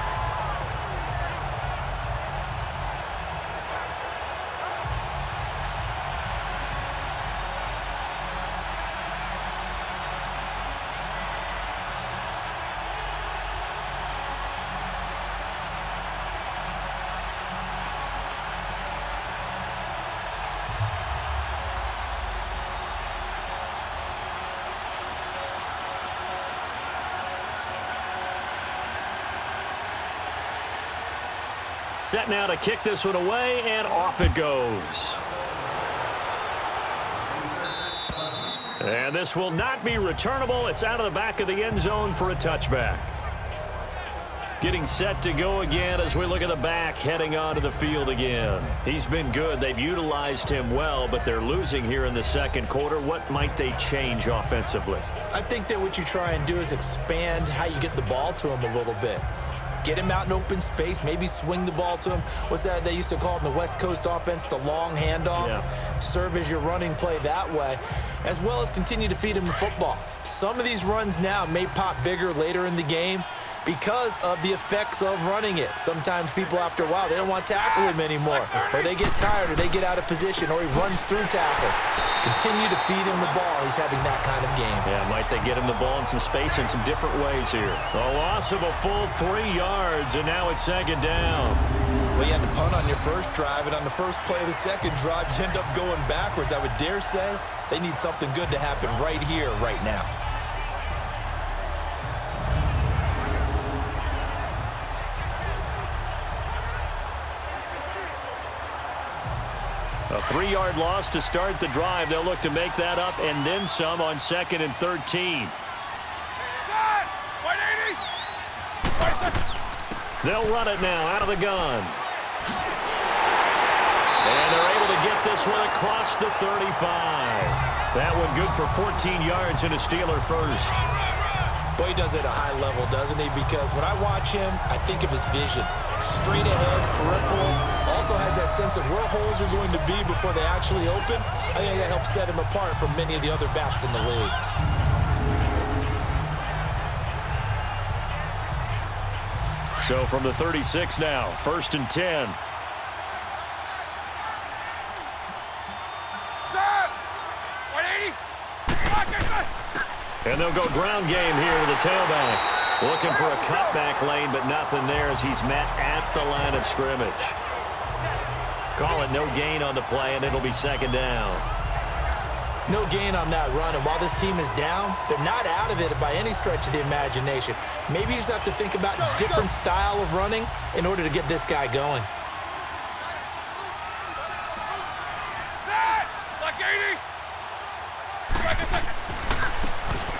Set now to kick this one away, and off it goes. And this will not be returnable. It's out of the back of the end zone for a touchback. Getting set to go again as we look at the back, heading onto the field again. He's been good. They've utilized him well, but they're losing here in the second quarter. What might they change offensively? I think that what you try and do is expand how you get the ball to him a little bit. Get him out in open space, maybe swing the ball to him. What's that they used to call it in the West Coast offense, the long handoff? Yeah. Serve as your running play that way, as well as continue to feed him the football. Some of these runs now may pop bigger later in the game because of the effects of running it. Sometimes people, after a while, they don't want to tackle him anymore, or they get tired, or they get out of position, or he runs through tackles. Continue to feed him the ball. He's having that kind of game. Yeah, might they get him the ball in some space in some different ways here. A loss of a full 3 yards, and now it's 2nd down. Well, you had to punt on your first drive, and on the first play of the second drive, you end up going backwards. I would dare say they need something good to happen right here, right now. A 3-yard loss to start the drive. They'll look to make that up and then some on 2nd and 13. They'll run it now out of the gun. And they're able to get this one across the 35. That one good for 14 yards and a Steeler first. Boy, he does it at a high level, doesn't he? Because when I watch him, I think of his vision. Straight ahead, peripheral. Also has that sense of where holes are going to be before they actually open. I think that helps set him apart from many of the other backs in the league. So from the 36 now, 1st and 10. And they'll go ground game here to the tailback. Looking for a cutback lane, but nothing there as he's met at the line of scrimmage. Call it no gain on the play, and it'll be 2nd down. No gain on that run, and while this team is down, they're not out of it by any stretch of the imagination. Maybe you just have to think about a different style of running in order to get this guy going.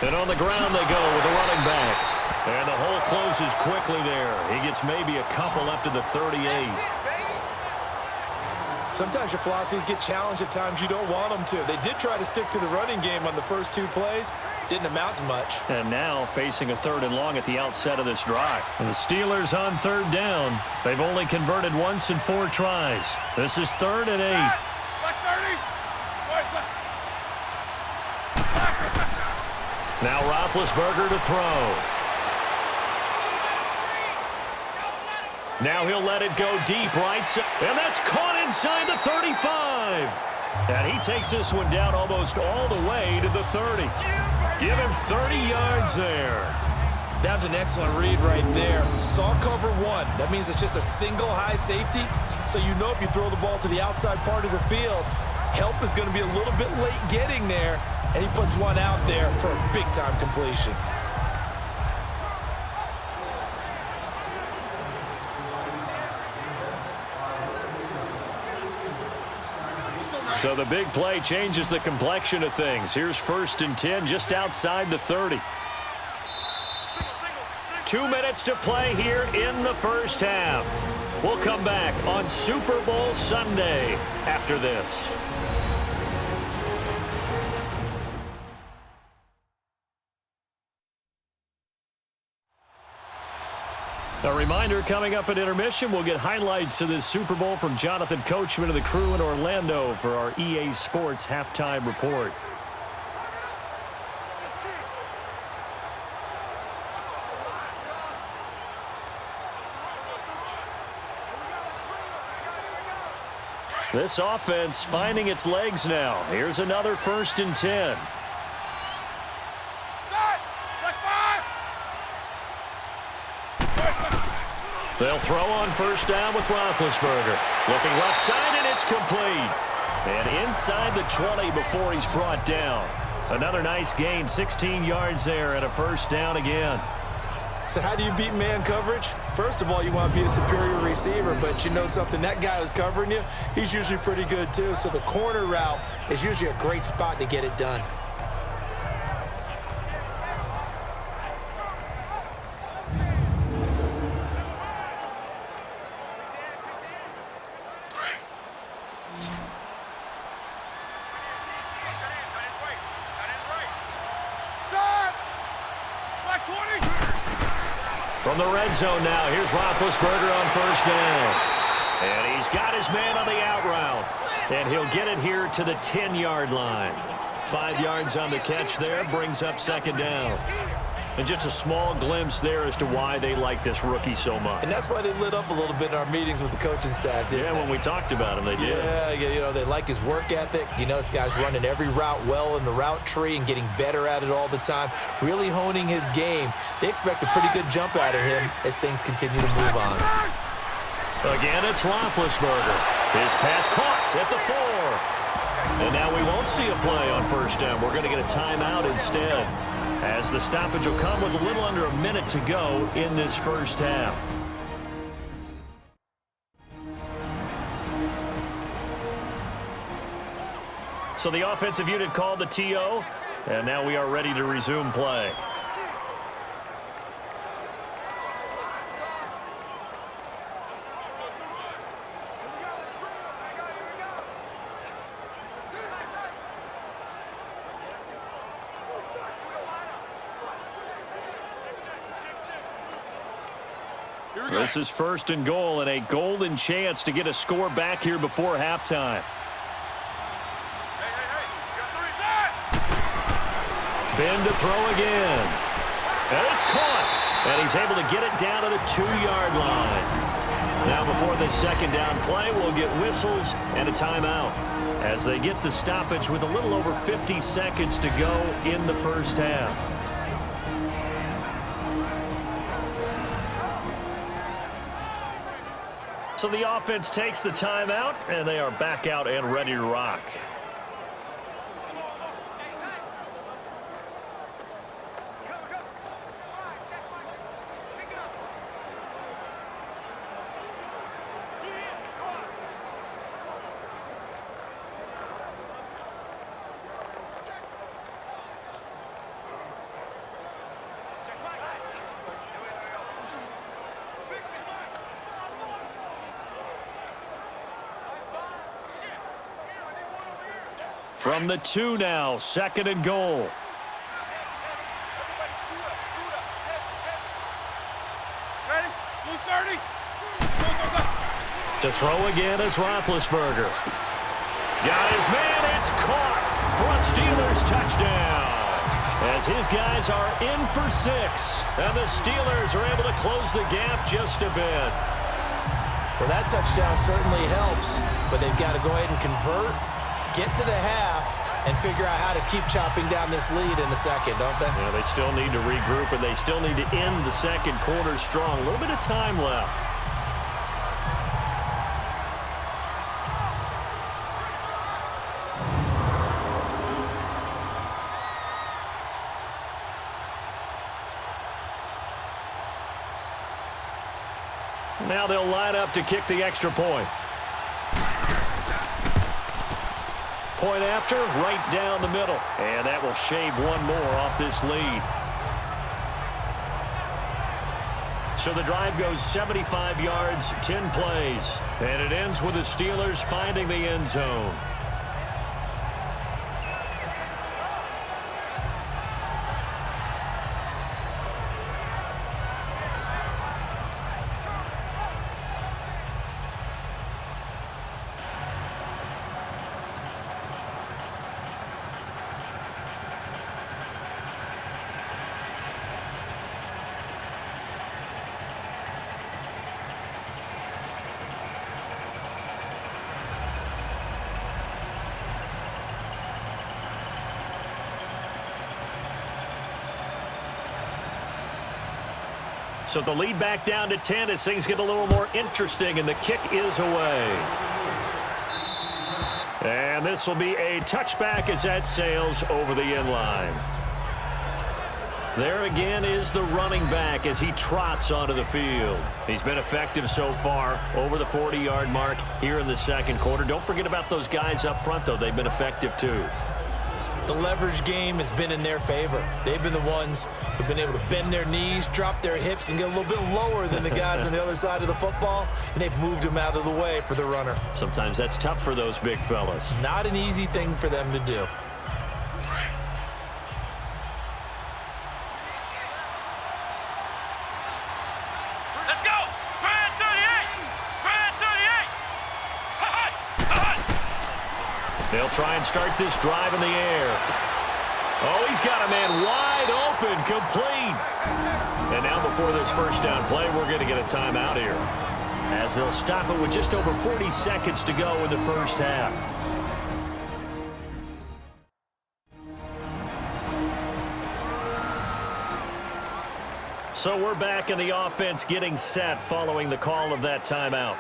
And on the ground they go with the running back. And the hole closes quickly there. He gets maybe a couple up to the 38. Sometimes your philosophies get challenged at times you don't want them to. They did try to stick to the running game on the first 2 plays. Didn't amount to much. And now facing a 3rd and long at the outset of this drive. And the Steelers on 3rd down. They've only converted once in 4 tries. This is 3rd and 8. Now Roethlisberger to throw. Now he'll let it go deep right side. And that's caught inside the 35. And he takes this one down almost all the way to the 30. Give him 30 yards there. That was an excellent read right there. Saw cover 1. That means it's just a single high safety. So you know if you throw the ball to the outside part of the field, help is going to be a little bit late getting there. And he puts one out there for a big-time completion. So the big play changes the complexion of things. Here's 1st and 10 just outside the 30. 2 minutes to play here in the first half. We'll come back on Super Bowl Sunday after this. A reminder, coming up at intermission, we'll get highlights of this Super Bowl from Jonathan Coachman and the crew in Orlando for our EA Sports halftime report. This offense finding its legs now. Here's another 1st and 10. They'll throw on 1st down with Roethlisberger. Looking left side, and it's complete. And inside the 20 before he's brought down. Another nice gain, 16 yards there, and a 1st down again. So how do you beat man coverage? First of all, you want to be a superior receiver, but you know something, that guy who's covering you, he's usually pretty good too. So the corner route is usually a great spot to get it done. From the red zone now, here's Roethlisberger on 1st down. And he's got his man on the out route. And he'll get it here to the 10-yard line. 5 yards on the catch there, brings up 2nd down. And just a small glimpse there as to why they like this rookie so much. And that's why they lit up a little bit in our meetings with the coaching staff, didn't they? When we talked about him, they did. Yeah, you know, they like his work ethic. You know, this guy's running every route well in the route tree and getting better at it all the time, really honing his game. They expect a pretty good jump out of him as things continue to move on. Again, it's Roethlisberger. His pass caught at the 4. And now we won't see a play on 1st down. We're going to get a timeout instead, as the stoppage will come with a little under a minute to go in this first half. So the offensive unit called the TO, and now we are ready to resume play. This is 1st and goal and a golden chance to get a score back here before halftime. Ben to throw again. And it's caught. And he's able to get it down to the 2-yard line. Now before this 2nd down play, we'll get whistles and a timeout as they get the stoppage with a little over 50 seconds to go in the first half. So the offense takes the timeout, and they are back out and ready to rock. From the 2 now, 2nd and goal. Ready? Blue 30. To throw again is Roethlisberger. Got his man, it's caught for a Steelers touchdown. As his guys are in for 6, and the Steelers are able to close the gap just a bit. Well, that touchdown certainly helps, but they've got to go ahead and convert, get to the half, and figure out how to keep chopping down this lead in the second, don't they? Yeah, they still need to regroup, and they still need to end the second quarter strong. A little bit of time left. Now they'll line up to kick the extra point. Point after, right down the middle. And that will shave one more off this lead. So the drive goes 75 yards, 10 plays. And it ends with the Steelers finding the end zone. So the lead back down to 10 as things get a little more interesting, and the kick is away. And this will be a touchback as that sails over the end line. There again is the running back as he trots onto the field. He's been effective so far, over the 40-yard mark here in the second quarter. Don't forget about those guys up front, though. They've been effective, too. The leverage game has been in their favor. They've been the ones who've been able to bend their knees, drop their hips, and get a little bit lower than the guys on the other side of the football, and they've moved them out of the way for the runner. Sometimes that's tough for those big fellas. Not an easy thing for them to do. Let's go! Grand 38! Grand 38! They'll try and start this drive in the air. Oh, he's got a man wide open, complete. And now before this first down play, we're going to get a timeout here, as they'll stop it with just over 40 seconds to go in the first half. So we're back in the offense getting set following the call of that timeout.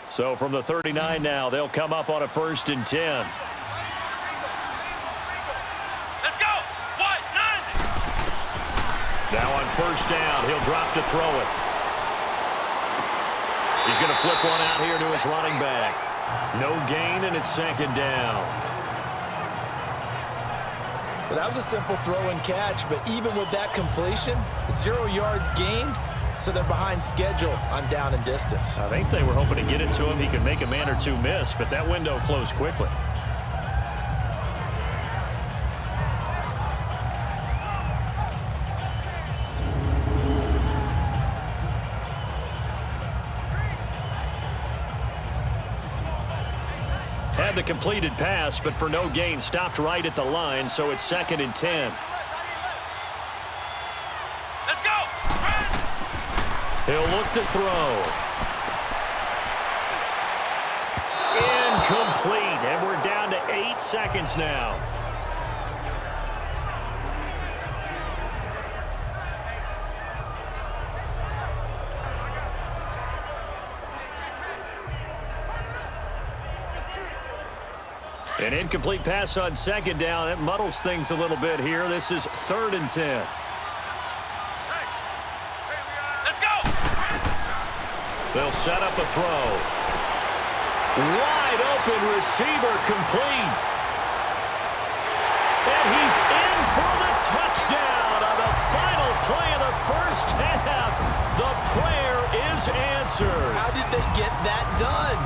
So from the 39 now, they'll come up on a 1st and 10. Let's go! What? 90! Now on 1st down, he'll drop to throw it. He's going to flip one out here to his running back. No gain, and it's 2nd down. Well, that was a simple throw and catch, but even with that completion, 0 yards gained, so they're behind schedule on down and distance. I think they were hoping to get it to him. He could make a man or two miss, but that window closed quickly. Had the completed pass, but for no gain, stopped right at the line, so it's 2nd and 10. Let's go! He'll look to throw. Incomplete, and we're down to 8 seconds now. An incomplete pass on 2nd down. That muddles things a little bit here. This is 3rd and 10. Let's go! They'll set up a throw. Wide open receiver complete. And he's in for the touchdown on the final play of the first half. The prayer is answered. How did they get that done?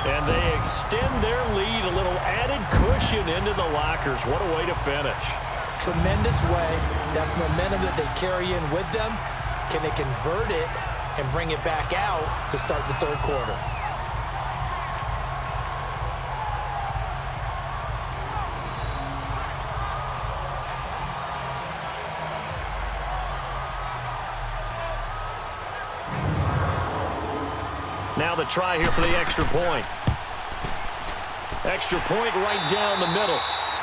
And they extend their lead, a little added cushion into the lockers. What a way to finish. Tremendous way. That's momentum that they carry in with them. Can they convert it and bring it back out to start the third quarter? Now the try here for the extra point. Extra point right down the middle.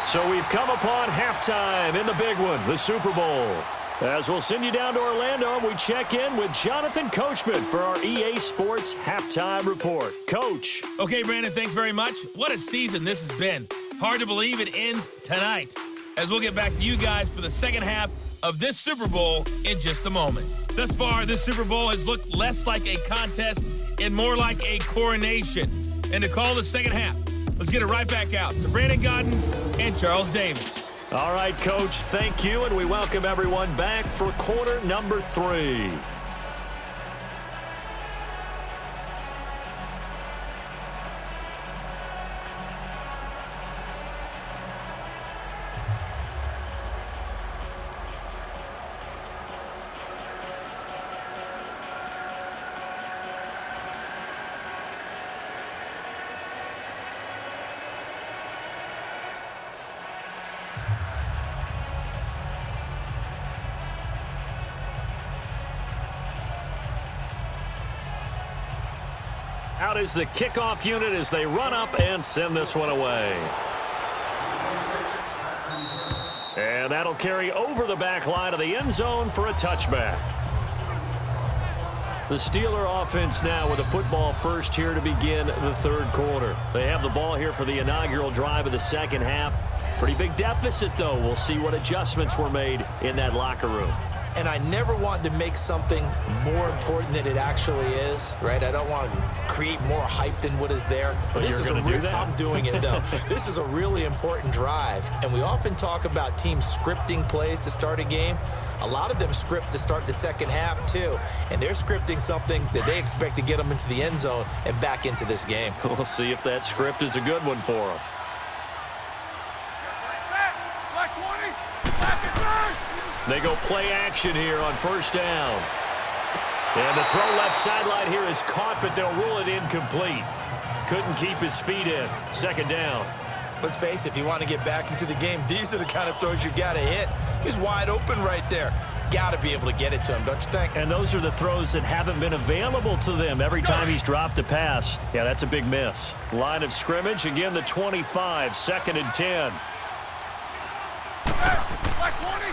So we've come upon halftime in the big one, the Super Bowl. As we'll send you down to Orlando, we check in with Jonathan Coachman for our EA Sports Halftime Report. Coach. Okay, Brandon, thanks very much. What a season this has been. Hard to believe it ends tonight. As we'll get back to you guys for the second half of this Super Bowl in just a moment. Thus far, this Super Bowl has looked less like a contest and more like a coronation. And to call the second half, let's get it right back out to Brandon Godden and Charles Davis. All right, Coach, thank you, and we welcome everyone back for quarter number 3. Out is the kickoff unit as they run up and send this one away. And that'll carry over the back line of the end zone for a touchback. The Steeler offense now with a football first here to begin the third quarter. They have the ball here for the inaugural drive of the second half. Pretty big deficit, though. We'll see what adjustments were made in that locker room. And I never want to make something more important than it actually is, right? I don't want to create more hype than what is there. But this is I'm doing it, though. This is a really important drive. And we often talk about teams scripting plays to start a game. A lot of them script to start the second half, too. And they're scripting something that they expect to get them into the end zone and back into this game. We'll see if that script is a good one for them. They go play action here on first down. And the throw left sideline here is caught, but they'll rule it incomplete. Couldn't keep his feet in. Second down. Let's face it, if you want to get back into the game, these are the kind of throws you got to hit. He's wide open right there. Got to be able to get it to him, don't you think? And those are the throws that haven't been available to them every time he's dropped a pass. Yeah, that's a big miss. Line of scrimmage, again, the 25, second and 10.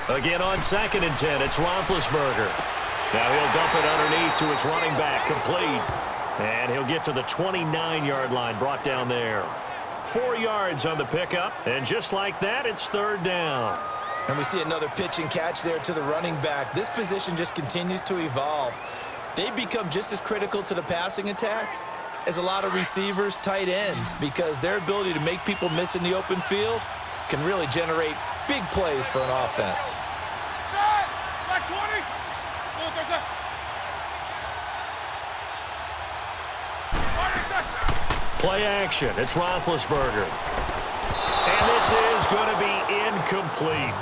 Again on second and 10, it's Roethlisberger. Now he'll dump it underneath to his running back, complete. And he'll get to the 29-yard line, brought down there. 4 yards on the pickup, and just like that, it's third down. And we see another pitch and catch there to the running back. This position just continues to evolve. They become just as critical to the passing attack as a lot of receivers, tight ends, because their ability to make people miss in the open field can really generate big plays for an offense. Play action. It's Roethlisberger. And this is going to be incomplete.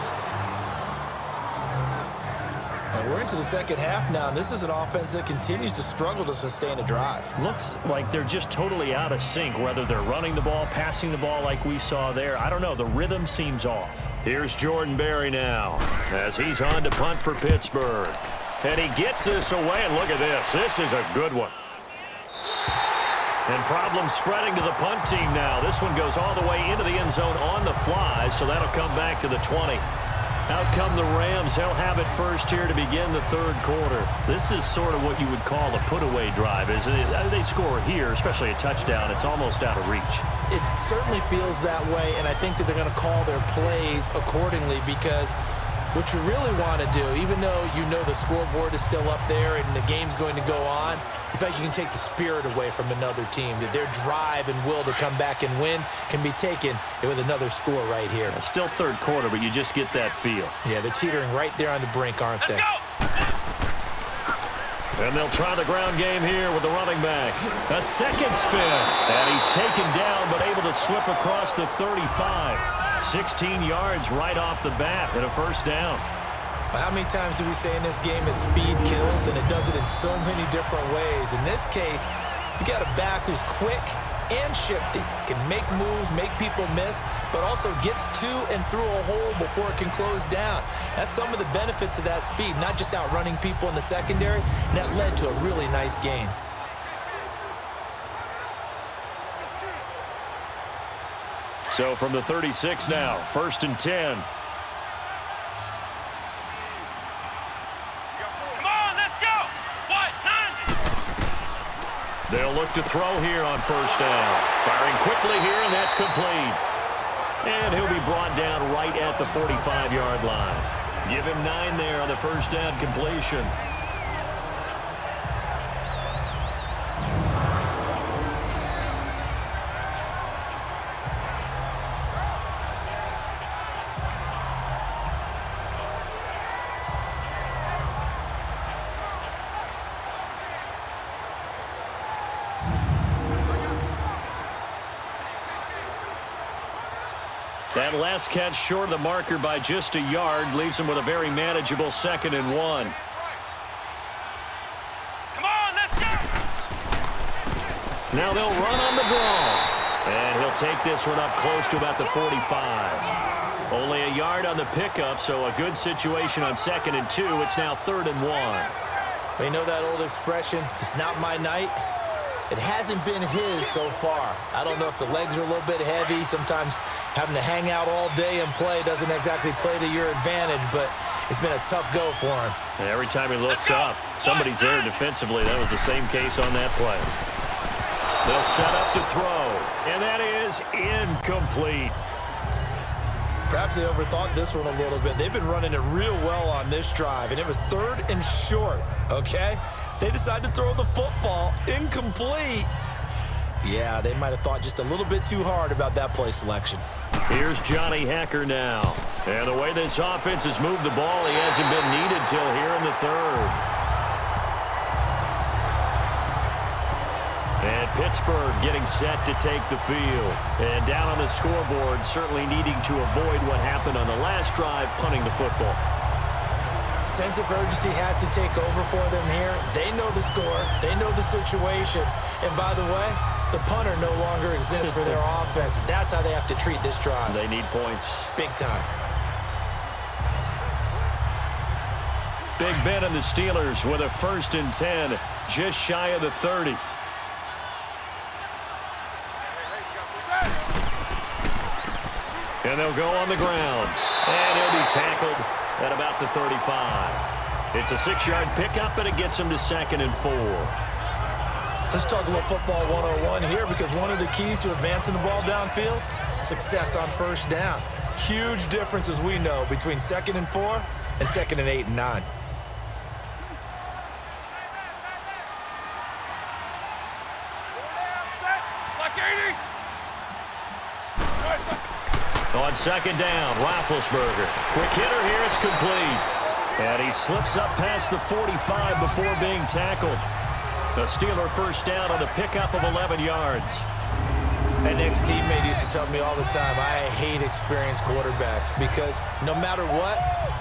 And we're into the second half now, and this is an offense that continues to struggle to sustain a drive. Looks like they're just totally out of sync, whether they're running the ball, passing the ball like we saw there. I don't know. The rhythm seems off. Here's Jordan Berry now as he's on to punt for Pittsburgh. And he gets this away, and look at this. This is a good one. And problems spreading to the punt team now. This one goes all the way into the end zone on the fly, so that'll come back to the 20. Out come the Rams. They'll have it first here to begin the third quarter. This is sort of what you would call a put-away drive. They score here, especially a touchdown. It's almost out of reach. It certainly feels that way, and I think that they're going to call their plays accordingly because What you really want to do, even though you know the scoreboard is still up there and the game's going to go on, you feel like you can take the spirit away from another team, that their drive and will to come back and win can be taken with another score right here. It's still third quarter, but you just get that feel. Yeah, they're teetering right there on the brink, aren't they? And they'll try the ground game here with the running back. A second spin. And he's taken down, but able to slip across the 35. 16 yards right off the bat and a first down. Well, how many times do we say in this game that speed kills, and it does it in so many different ways? In this case, you got a back who's quick and shifty, can make moves, make people miss, but also gets to and through a hole before it can close down. That's some of the benefits of that speed, not just outrunning people in the secondary, and that led to a really nice gain. So from the 36 now, 1st and 10. Come on, let's go. What? 9. They'll look to throw here on first down. Firing quickly here, and that's complete. And he'll be brought down right at the 45-yard line. Give him 9 there on the first down completion. That last catch short of the marker by just a yard leaves him with a very manageable 2nd and 1. Come on, let's go. Now they'll run on the draw. And he'll take this one up close to about the 45. Only a yard on the pickup, so a good situation on 2nd and 2. It's now 3rd and 1. You know that old expression, it's not my night? It hasn't been his so far. I don't know if the legs are a little bit heavy. Sometimes having to hang out all day and play doesn't exactly play to your advantage, but it's been a tough go for him. And every time he looks up, somebody's there defensively. That was the same case on that play. They'll set up to throw, and that is incomplete. Perhaps they overthought this one a little bit. They've been running it real well on this drive, and it was 3rd and short, okay? They decided to throw the football incomplete. Yeah, they might have thought just a little bit too hard about that play selection. Here's Johnny Hacker now. And the way this offense has moved the ball, he hasn't been needed till here in the 3rd. And Pittsburgh getting set to take the field. And down on the scoreboard, certainly needing to avoid what happened on the last drive, punting the football. Sense of urgency has to take over for them here. They know the score. They know the situation. And by the way, the punter no longer exists for their offense. That's how they have to treat this drive. They need points. Big time. Big Ben and the Steelers with a 1st and 10, just shy of the 30. And they'll go on the ground. And he'll be tackled at about the 35. It's a 6-yard pickup, and it gets him to 2nd and 4. Let's talk a little football 101 here, because one of the keys to advancing the ball downfield, success on first down. Huge difference, as we know, between 2nd and 4 and 2nd and 8 and 9. On 2nd down, Roethlisberger. Quick hitter here, it's complete. And he slips up past the 45 before being tackled. The Steeler first down on the pickup of 11 yards. An ex-teammate used to tell me all the time, I hate experienced quarterbacks, because no matter what,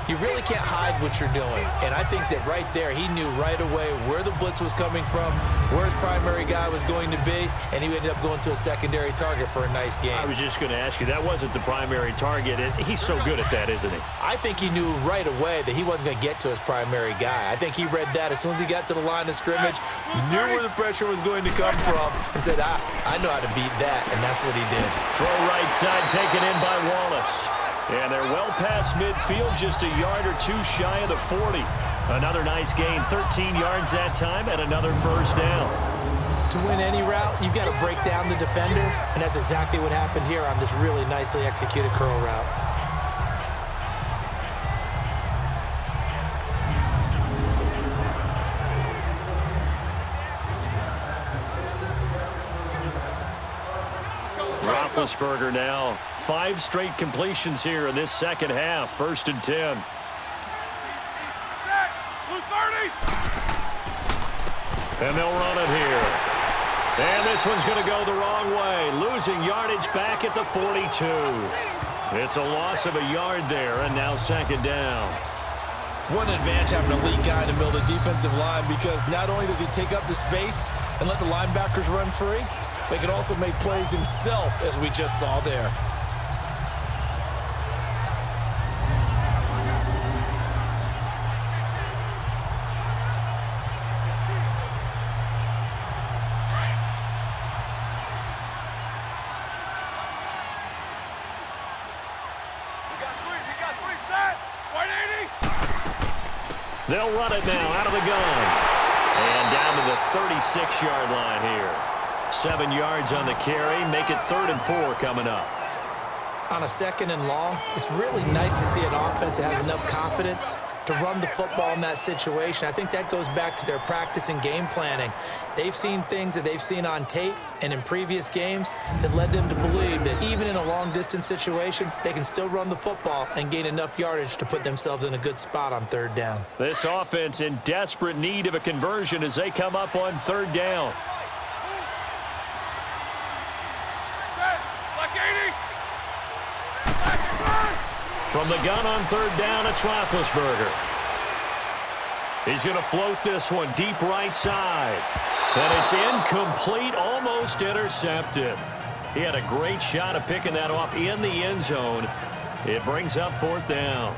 you really can't hide what you're doing. And I think that right there, he knew right away where the blitz was coming from, where his primary guy was going to be, and he ended up going to a secondary target for a nice game. I was just going to ask you, that wasn't the primary target. He's so good at that, isn't he? I think he knew right away that he wasn't going to get to his primary guy. I think he read that as soon as he got to the line of scrimmage, knew where the pressure was going to come from, and said, I know how to beat that, and that's what he did. Throw right side taken in by Wallace. And they're well past midfield, just a yard or two shy of the 40. Another nice gain, 13 yards that time, and another first down. To win any route, you've got to break down the defender, and that's exactly what happened here on this really nicely executed curl route. Roethlisberger now. 5 straight completions here in this second half. 1st and 10. And they'll run it here. And this one's going to go the wrong way. Losing yardage back at the 42. It's a loss of a yard there, and now 2nd down. What an advantage having a lead guy in the middle of the defensive line, because not only does he take up the space and let the linebackers run free, but he can also make plays himself, as we just saw there. They'll run it now out of the gun. And down to the 36-yard line here. 7 yards on the carry. Make it 3rd and 4 coming up. On a 2nd and long, it's really nice to see an offense that has enough confidence to run the football in that situation. I think that goes back to their practice and game planning. They've seen things that they've seen on tape and in previous games that led them to believe that even in a long-distance situation, they can still run the football and gain enough yardage to put themselves in a good spot on 3rd down. This offense in desperate need of a conversion as they come up on 3rd down. From the gun on 3rd down, it's Roethlisberger. He's going to float this one deep right side. And it's incomplete, almost intercepted. He had a great shot of picking that off in the end zone. It brings up 4th down.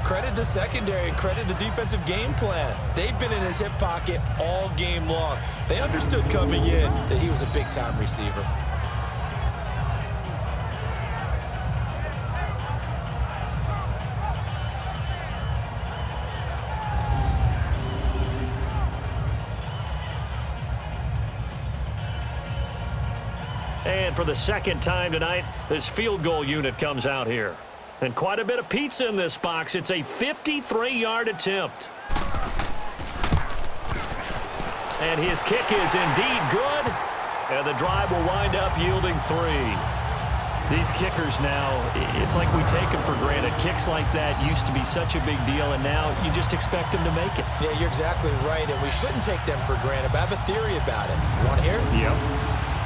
Credit the secondary, credit the defensive game plan. They've been in his hip pocket all game long. They understood coming in that he was a big-time receiver. And for the 2nd time tonight, this field goal unit comes out here. And quite a bit of pizza in this box. It's a 53-yard attempt. And his kick is indeed good. And the drive will wind up yielding 3. These kickers now, it's like we take them for granted. Kicks like that used to be such a big deal, and now you just expect them to make it. Yeah, you're exactly right, and we shouldn't take them for granted. But I have a theory about it. You want to hear it? Yep.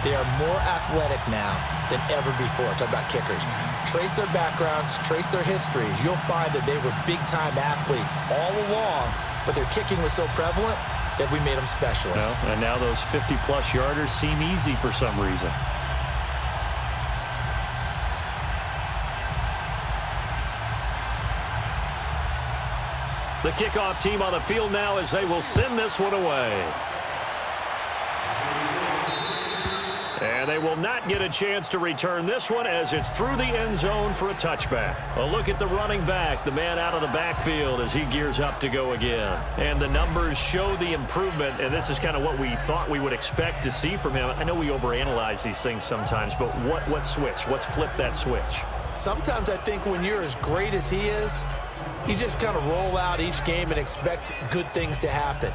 They are more athletic now than ever before. Talk about kickers. Trace their backgrounds, trace their histories. You'll find that they were big-time athletes all along, but their kicking was so prevalent that we made them specialists. Well, and now those 50-plus yarders seem easy for some reason. The kickoff team on the field now as they will send this one away. And they will not get a chance to return this one as it's through the end zone for a touchback. A look at the running back, the man out of the backfield as he gears up to go again. And the numbers show the improvement, and this is kind of what we thought we would expect to see from him. I know we overanalyze these things sometimes, but what switch? What's flipped that switch? Sometimes I think when you're as great as he is, you just kind of roll out each game and expect good things to happen.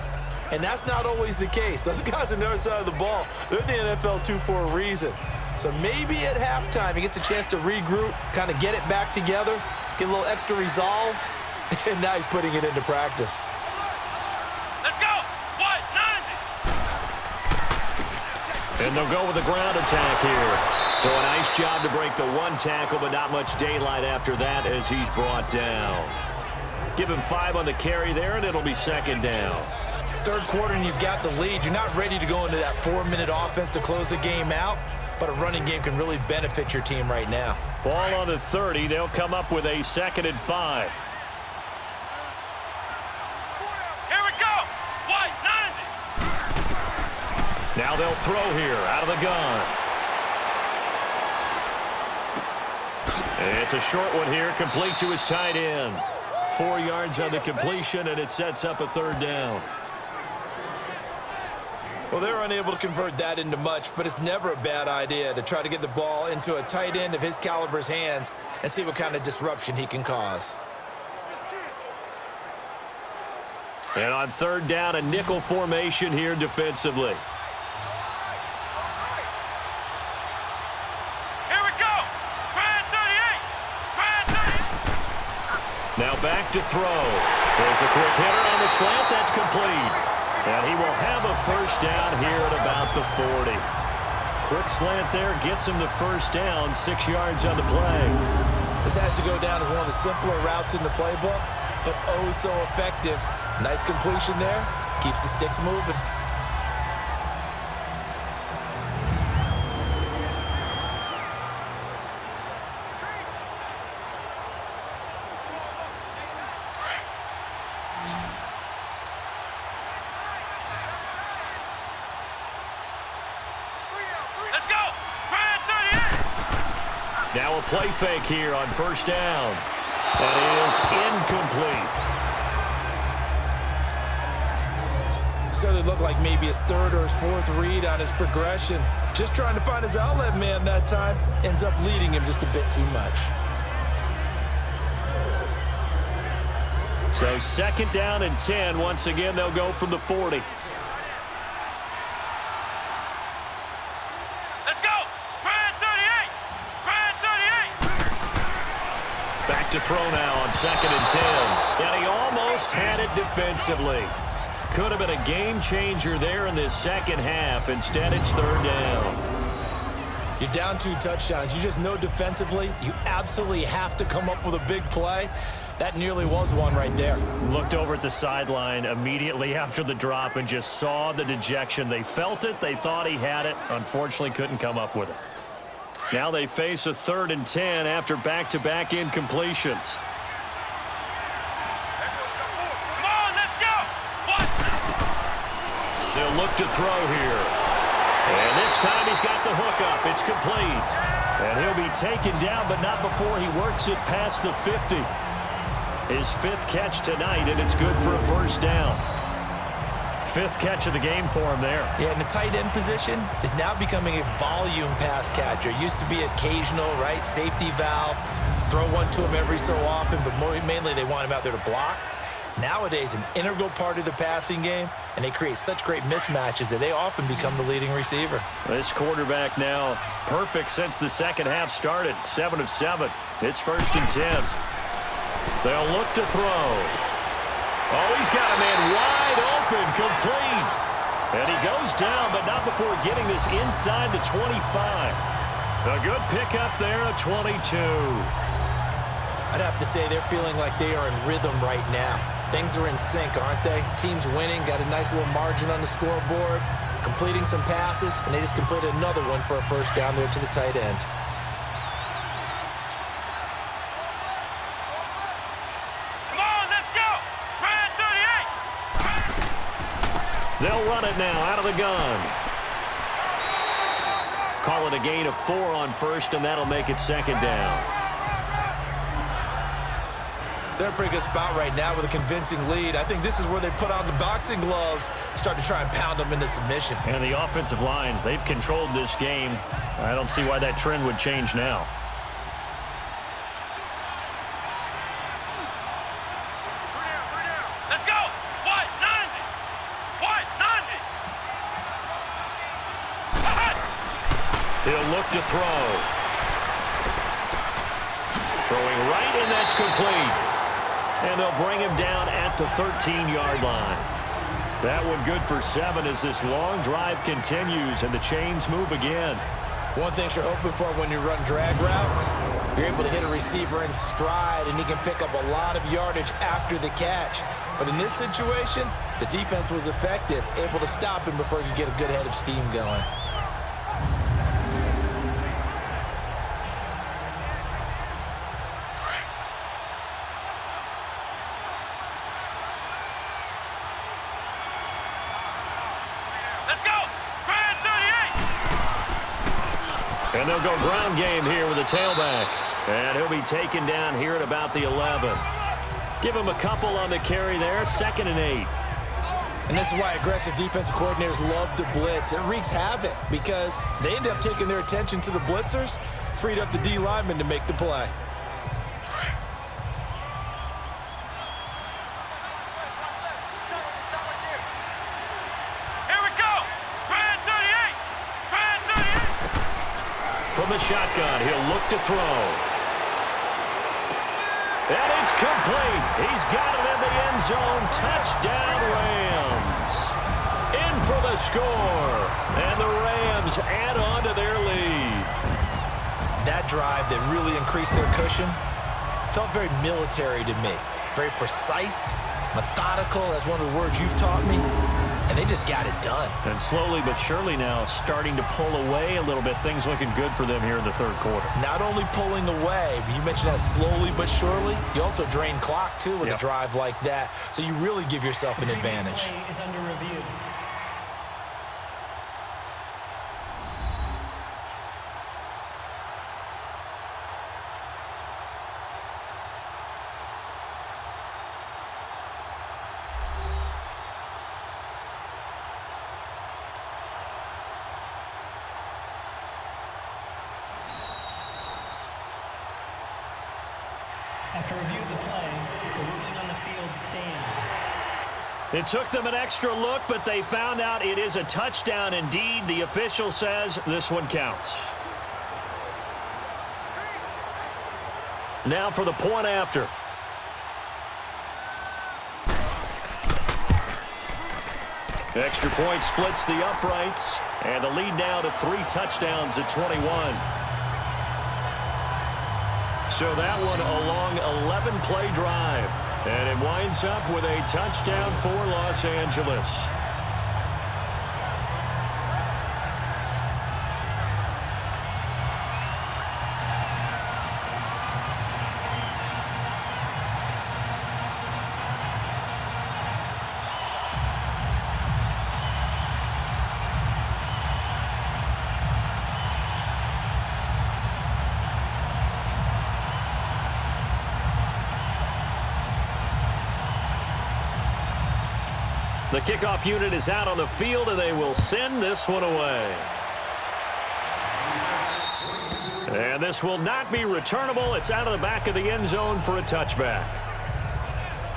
And that's not always the case. Those guys on the other side of the ball, they're the NFL 2 for a reason. So maybe at halftime he gets a chance to regroup, kind of get it back together, get a little extra resolve, and now he's putting it into practice. Let's go! What? 90! And they'll go with the ground attack here. So a nice job to break the 1 tackle, but not much daylight after that as he's brought down. Give him 5 on the carry there, and it'll be 2nd down. 3rd quarter and you've got the lead. You're not ready to go into that 4-minute offense to close the game out, but a running game can really benefit your team right now. Ball on the 30. They'll come up with a 2nd and 5. Here we go! What? 90! Now they'll throw here out of the gun. It's a short one here, complete to his tight end. 4 yards on the completion, and it sets up a 3rd down. Well, they're unable to convert that into much, but it's never a bad idea to try to get the ball into a tight end of his caliber's hands and see what kind of disruption he can cause. And on 3rd down, a nickel formation here defensively. Now back to throw. Throws a quick hitter on the slant. That's complete. And he will have a first down here at about the 40. Quick slant there gets him the first down, 6 yards on the play. This has to go down as one of the simpler routes in the playbook, but oh so effective. Nice completion there. Keeps the sticks moving. Now a play fake here on first down. That is incomplete. Certainly looked like maybe his third or his fourth read on his progression. Just trying to find his outlet man that time. Ends up leading him just a bit too much. So 2nd down and 10. Once again, they'll go from the 40. To throw now on 2nd and 10. And he almost had it defensively. Could have been a game changer there in this second half. Instead, it's 3rd down. You're down 2 touchdowns. You just know defensively you absolutely have to come up with a big play. That nearly was one right there. Looked over at the sideline immediately after the drop and just saw the dejection. They felt it. They thought he had it. Unfortunately, couldn't come up with it. Now they face a 3rd and 10 after back-to-back incompletions. Come on, let's go! They'll look to throw here. And this time he's got the hook up. It's complete. And he'll be taken down, but not before he works it past the 50. His 5th catch tonight, and it's good for a first down. 5th catch of the game for him there. Yeah, and the tight end position is now becoming a volume pass catcher. Used to be occasional, right? Safety valve. Throw one to him every so often, but mainly they want him out there to block. Nowadays, an integral part of the passing game, and they create such great mismatches that they often become the leading receiver. This quarterback now perfect since the second half started. 7 of 7. It's 1st and 10. They'll look to throw. Oh, he's got a man wide open, complete. And he goes down, but not before getting this inside the 25. A good pickup there at 22. I'd have to say they're feeling like they are in rhythm right now. Things are in sync, aren't they? Team's winning, got a nice little margin on the scoreboard, completing some passes, and they just completed another one for a first down there to the tight end. They'll run it now out of the gun. Call it a gain of 4 on 1st, and that'll make it 2nd down. They're in a pretty good spot right now with a convincing lead. I think this is where they put on the boxing gloves, start to try and pound them into submission. And the offensive line, they've controlled this game. I don't see why that trend would change now. He'll look to throw. Throwing right, and that's complete. And they'll bring him down at the 13-yard line. That one good for 7 as this long drive continues and the chains move again. One thing you're hoping for when you run drag routes, you're able to hit a receiver in stride, and he can pick up a lot of yardage after the catch. But in this situation, the defense was effective, able to stop him before he could get a good head of steam going. And they'll go ground game here with a tailback. And he'll be taken down here at about the 11. Give him a couple on the carry there. 2nd and 8. And this is why aggressive defensive coordinators love to blitz. It wreaks havoc because they end up taking their attention to the blitzers, freed up the D lineman to make the play. From the shotgun, he'll look to throw. And it's complete. He's got it in the end zone. Touchdown, Rams. In for the score. And the Rams add on to their lead. That drive that really increased their cushion felt very military to me. Very precise, methodical, that's one of the words you've taught me. And they just got it done. And slowly but surely now starting to pull away a little bit. Things looking good for them here in the third quarter. Not only pulling away, but you mentioned that slowly but surely. You also drain clock, too, with a drive like that. So you really give yourself an advantage. Play is under review. After review of the play, the ruling on the field stands. It took them an extra look, but they found out it is a touchdown indeed. The official says this one counts. Now for the point after. Extra point splits the uprights, and the lead now to 3 touchdowns at 21. So that one a long 11-play drive. And it winds up with a touchdown for Los Angeles. The kickoff unit is out on the field, and they will send this one away. And this will not be returnable. It's out of the back of the end zone for a touchback.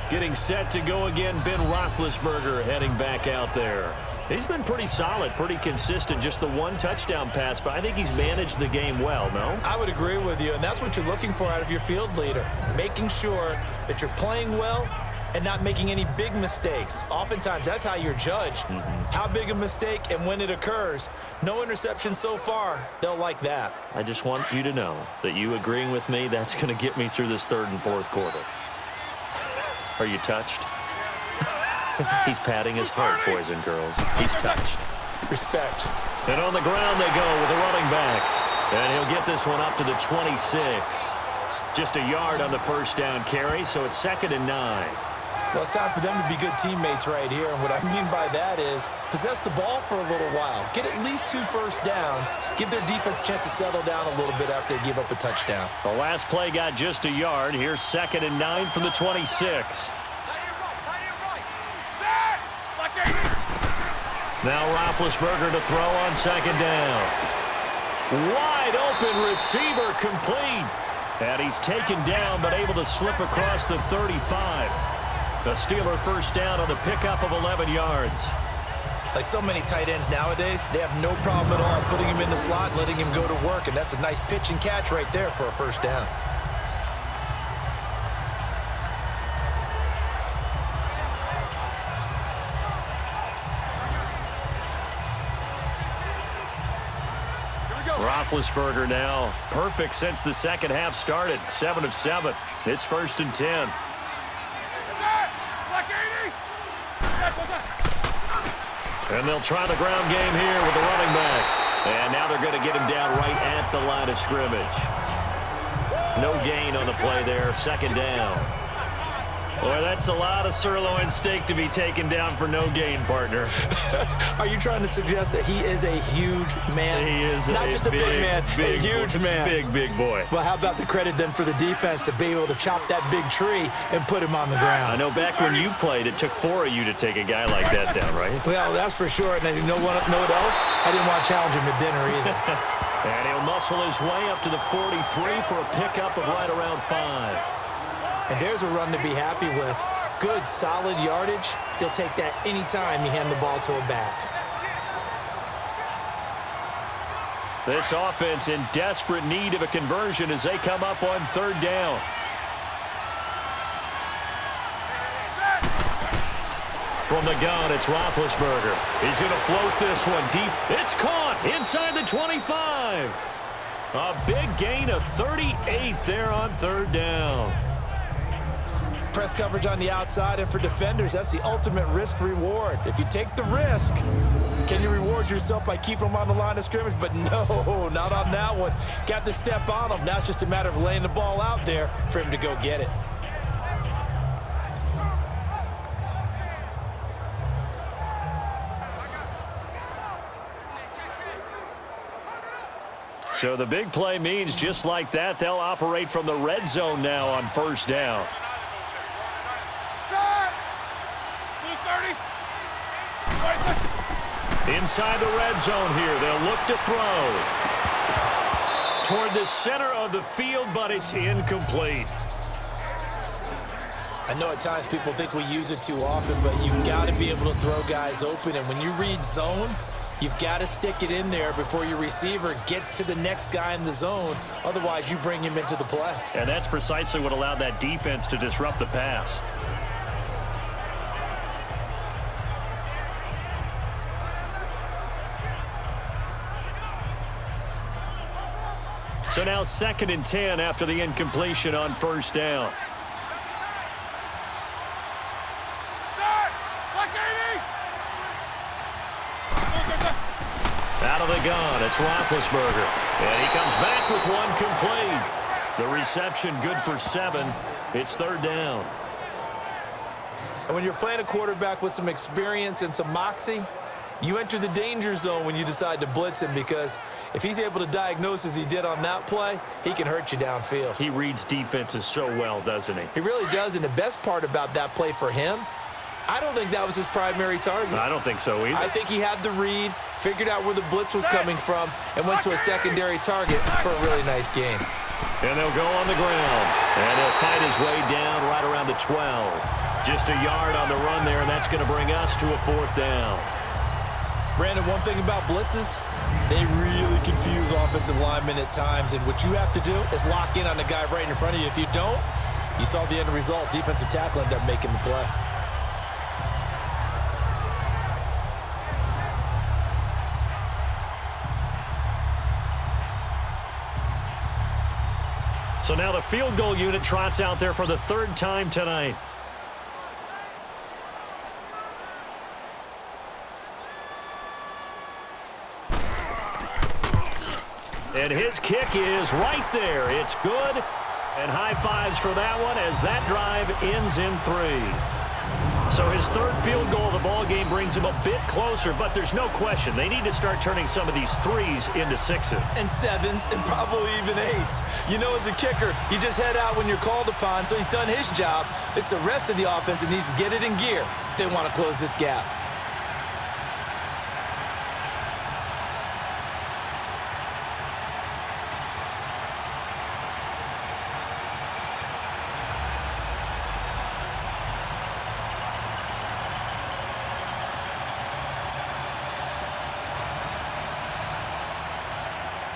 Getting set to go again, Ben Roethlisberger heading back out there. He's been pretty solid, pretty consistent, just the one touchdown pass, but I think he's managed the game well, no? I would agree with you, and that's what you're looking for out of your field leader, making sure that you're playing well and not making any big mistakes. Oftentimes, that's how you're judged. How big a mistake and when it occurs. No interception so far. They'll like that. I just want you to know that you agreeing with me, that's going to get me through this third and fourth quarter. Are you touched? He's patting his heart, boys and girls. He's touched. Respect. And on the ground they go with the running back. And he'll get this one up to the 26. Just a yard on the first down carry, so it's 2nd and 9. Well, it's time for them to be good teammates right here. And what I mean by that is possess the ball for a little while. Get at least 2 first downs. Give their defense a chance to settle down a little bit after they give up a touchdown. The last play got just a yard. Here's 2nd and 9 from the 26. Now Roethlisberger to throw on 2nd down. Wide open receiver complete. And he's taken down but able to slip across the 35. The Steeler first down on the pickup of 11 yards. Like so many tight ends nowadays, they have no problem at all putting him in the slot and letting him go to work. And that's a nice pitch and catch right there for a first down. Roethlisberger now perfect since the second half started. 7 of 7. It's 1st and 10. And they'll try the ground game here with the running back. And now they're going to get him down right at the line of scrimmage. No gain on the play there. 2nd down. Boy, that's a lot of sirloin steak to be taken down for no gain, partner. Are you trying to suggest that he is a huge man? He is not just a big man, a huge man. Big boy. Well, how about the credit then for the defense to be able to chop that big tree and put him on the ground? I know back when you played, it took 4 of you to take a guy like that down, right? Well, that's for sure. And you know what else? I didn't want to challenge him at dinner either. And he'll muscle his way up to the 43 for a pickup of right around 5. And there's a run to be happy with. Good, solid yardage. He'll take that anytime you hand the ball to a back. This offense in desperate need of a conversion as they come up on 3rd down. From the gun, it's Roethlisberger. He's going to float this one deep. It's caught inside the 25. A big gain of 38 there on third down. Press coverage on the outside, and for defenders, that's the ultimate risk-reward. If you take the risk, can you reward yourself by keeping them on the line of scrimmage? But no, not on that one. Got to step on them. Now it's just a matter of laying the ball out there for him to go get it. So the big play means just like that, they'll operate from the red zone now on first down. Inside the red zone here, they'll look to throw. Toward the center of the field, but it's incomplete. I know at times people think we use it too often, but you've got to be able to throw guys open. And when you read zone, you've got to stick it in there before your receiver gets to the next guy in the zone. Otherwise, you bring him into the play. And that's precisely what allowed that defense to disrupt the pass. So now 2nd and 10 after the incompletion on first down. Out of the gun, it's Roethlisberger. And he comes back with one complete. The reception good for 7. It's third down. And when you're playing a quarterback with some experience and some moxie, you enter the danger zone when you decide to blitz him, because if he's able to diagnose as he did on that play, he can hurt you downfield. He reads defenses so well, doesn't he? He really does, and the best part about that play for him, I don't think that was his primary target. I don't think so either. I think he had the read, figured out where the blitz was coming from, and went to a secondary target for a really nice gain. And they'll go on the ground, and he'll fight his way down right around the 12. Just a yard on the run there, and that's going to bring us to a 4th down. Brandon, one thing about blitzes, they really confuse offensive linemen at times, and what you have to do is lock in on the guy right in front of you. If you don't, you saw the end result. Defensive tackle ended up making the play. So now the field goal unit trots out there for the 3rd time tonight. And his kick is right there. It's good. And high fives for that one as that drive ends in 3. So his 3rd field goal of the ball game brings him a bit closer, but there's no question they need to start turning some of these 3s into 6s. And 7s and probably even 8s. You know, as a kicker, you just head out when you're called upon, so he's done his job. It's the rest of the offense that needs to get it in gear if they want to close this gap.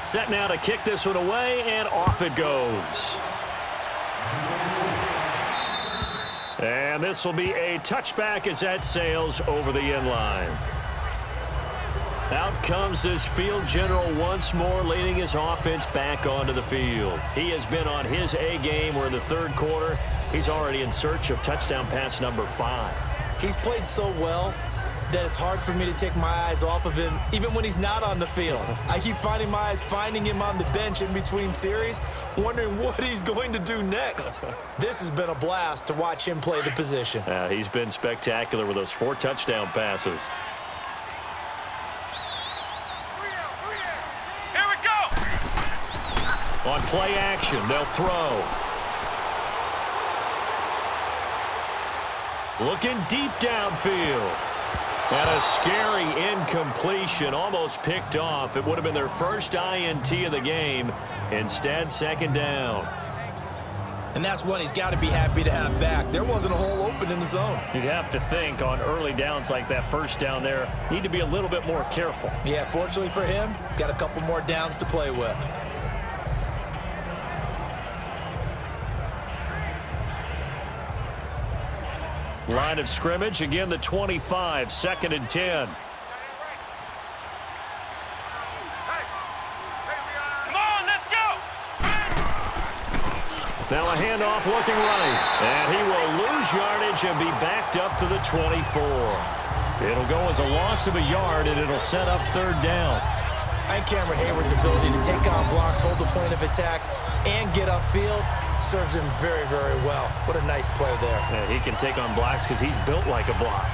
Set now to kick this one away, and off it goes. And this will be a touchback as that sails over the end line. Out comes this field general once more, leading his offense back onto the field. He has been on his A game. We're in the 3rd quarter. He's already in search of touchdown pass number 5. He's played so well that it's hard for me to take my eyes off of him, even when he's not on the field. I keep finding him on the bench in between series, wondering what he's going to do next. This has been a blast to watch him play the position. He's been spectacular with those 4 touchdown passes. Here we go. On play action, they'll throw. Looking deep downfield. And a scary incompletion, almost picked off. It would have been their first INT of the game. Instead, 2nd down. And that's one he's got to be happy to have back. There wasn't a hole open in the zone. You'd have to think on early downs like that first down there, need to be a little bit more careful. Yeah, fortunately for him, got a couple more downs to play with. Line of scrimmage, again the 25, 2nd and 10. Come on, let's go. Now a handoff looking right. And he will lose yardage and be backed up to the 24. It'll go as a loss of a yard, and it'll set up 3rd down. And Cameron Hayward's ability to take on blocks, hold the point of attack, and get upfield serves him very, very well. What a nice play there. Yeah, he can take on blocks because he's built like a block.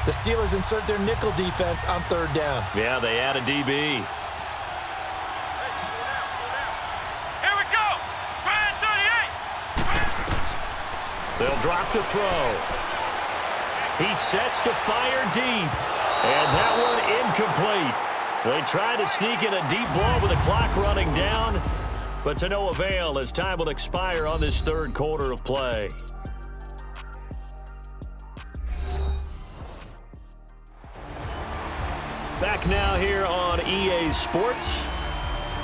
The Steelers insert their nickel defense on 3rd down. Yeah, they add a DB. Here we go. Ryan 38. They'll drop the throw. He sets to fire deep. And that one incomplete. They try to sneak in a deep ball with the clock running down, but to no avail as time will expire on this 3rd quarter of play. Back now here on EA Sports.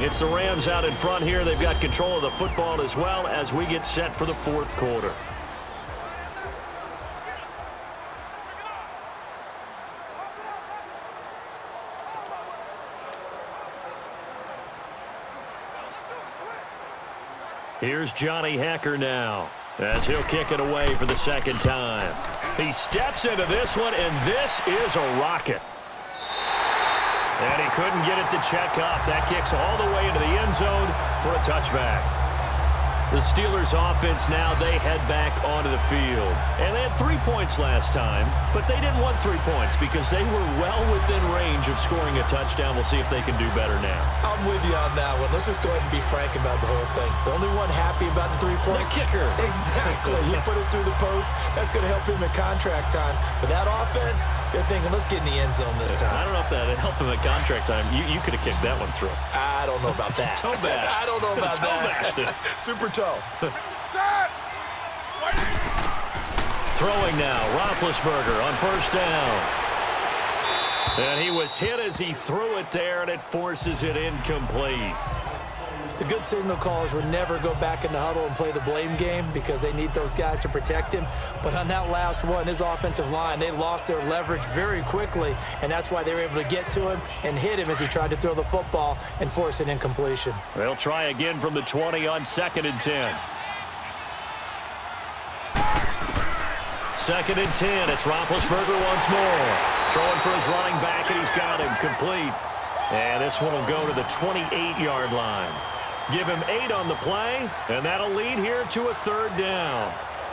It's the Rams out in front here. They've got control of the football as well as we get set for the 4th quarter. Here's Johnny Hacker now as he'll kick it away for the 2nd time. He steps into this one, and this is a rocket. And he couldn't get it to check up. That kicks all the way into the end zone for a touchback. The Steelers offense now, they head back onto the field. And they had 3 points last time, but they didn't want 3 points because they were well within range of scoring a touchdown. We'll see if they can do better now. I'm with you on that one. Let's just go ahead and be frank about the whole thing. The only one happy about the 3-point. The kicker. Exactly. You put it through the post. That's going to help him at contract time. But that offense, they're thinking, let's get in the end zone this time. I don't know if that helped him at contract time. You could have kicked that one through. I don't know about that. Toe bash. I don't know about Toe that. bashed it. Super toe. Set. Throwing now, Roethlisberger on 1st down. And he was hit as he threw it there, and it forces it incomplete. The good signal callers would never go back in the huddle and play the blame game because they need those guys to protect him. But on that last one, his offensive line, they lost their leverage very quickly, and that's why they were able to get to him and hit him as he tried to throw the football and force an incompletion. They'll try again from the 20 on 2nd and 10. 2nd and 10. It's Roethlisberger once more. Throwing for his running back, and he's got him complete. And this one will go to the 28-yard line. Give him 8 on the play, and that'll lead here to a 3rd down.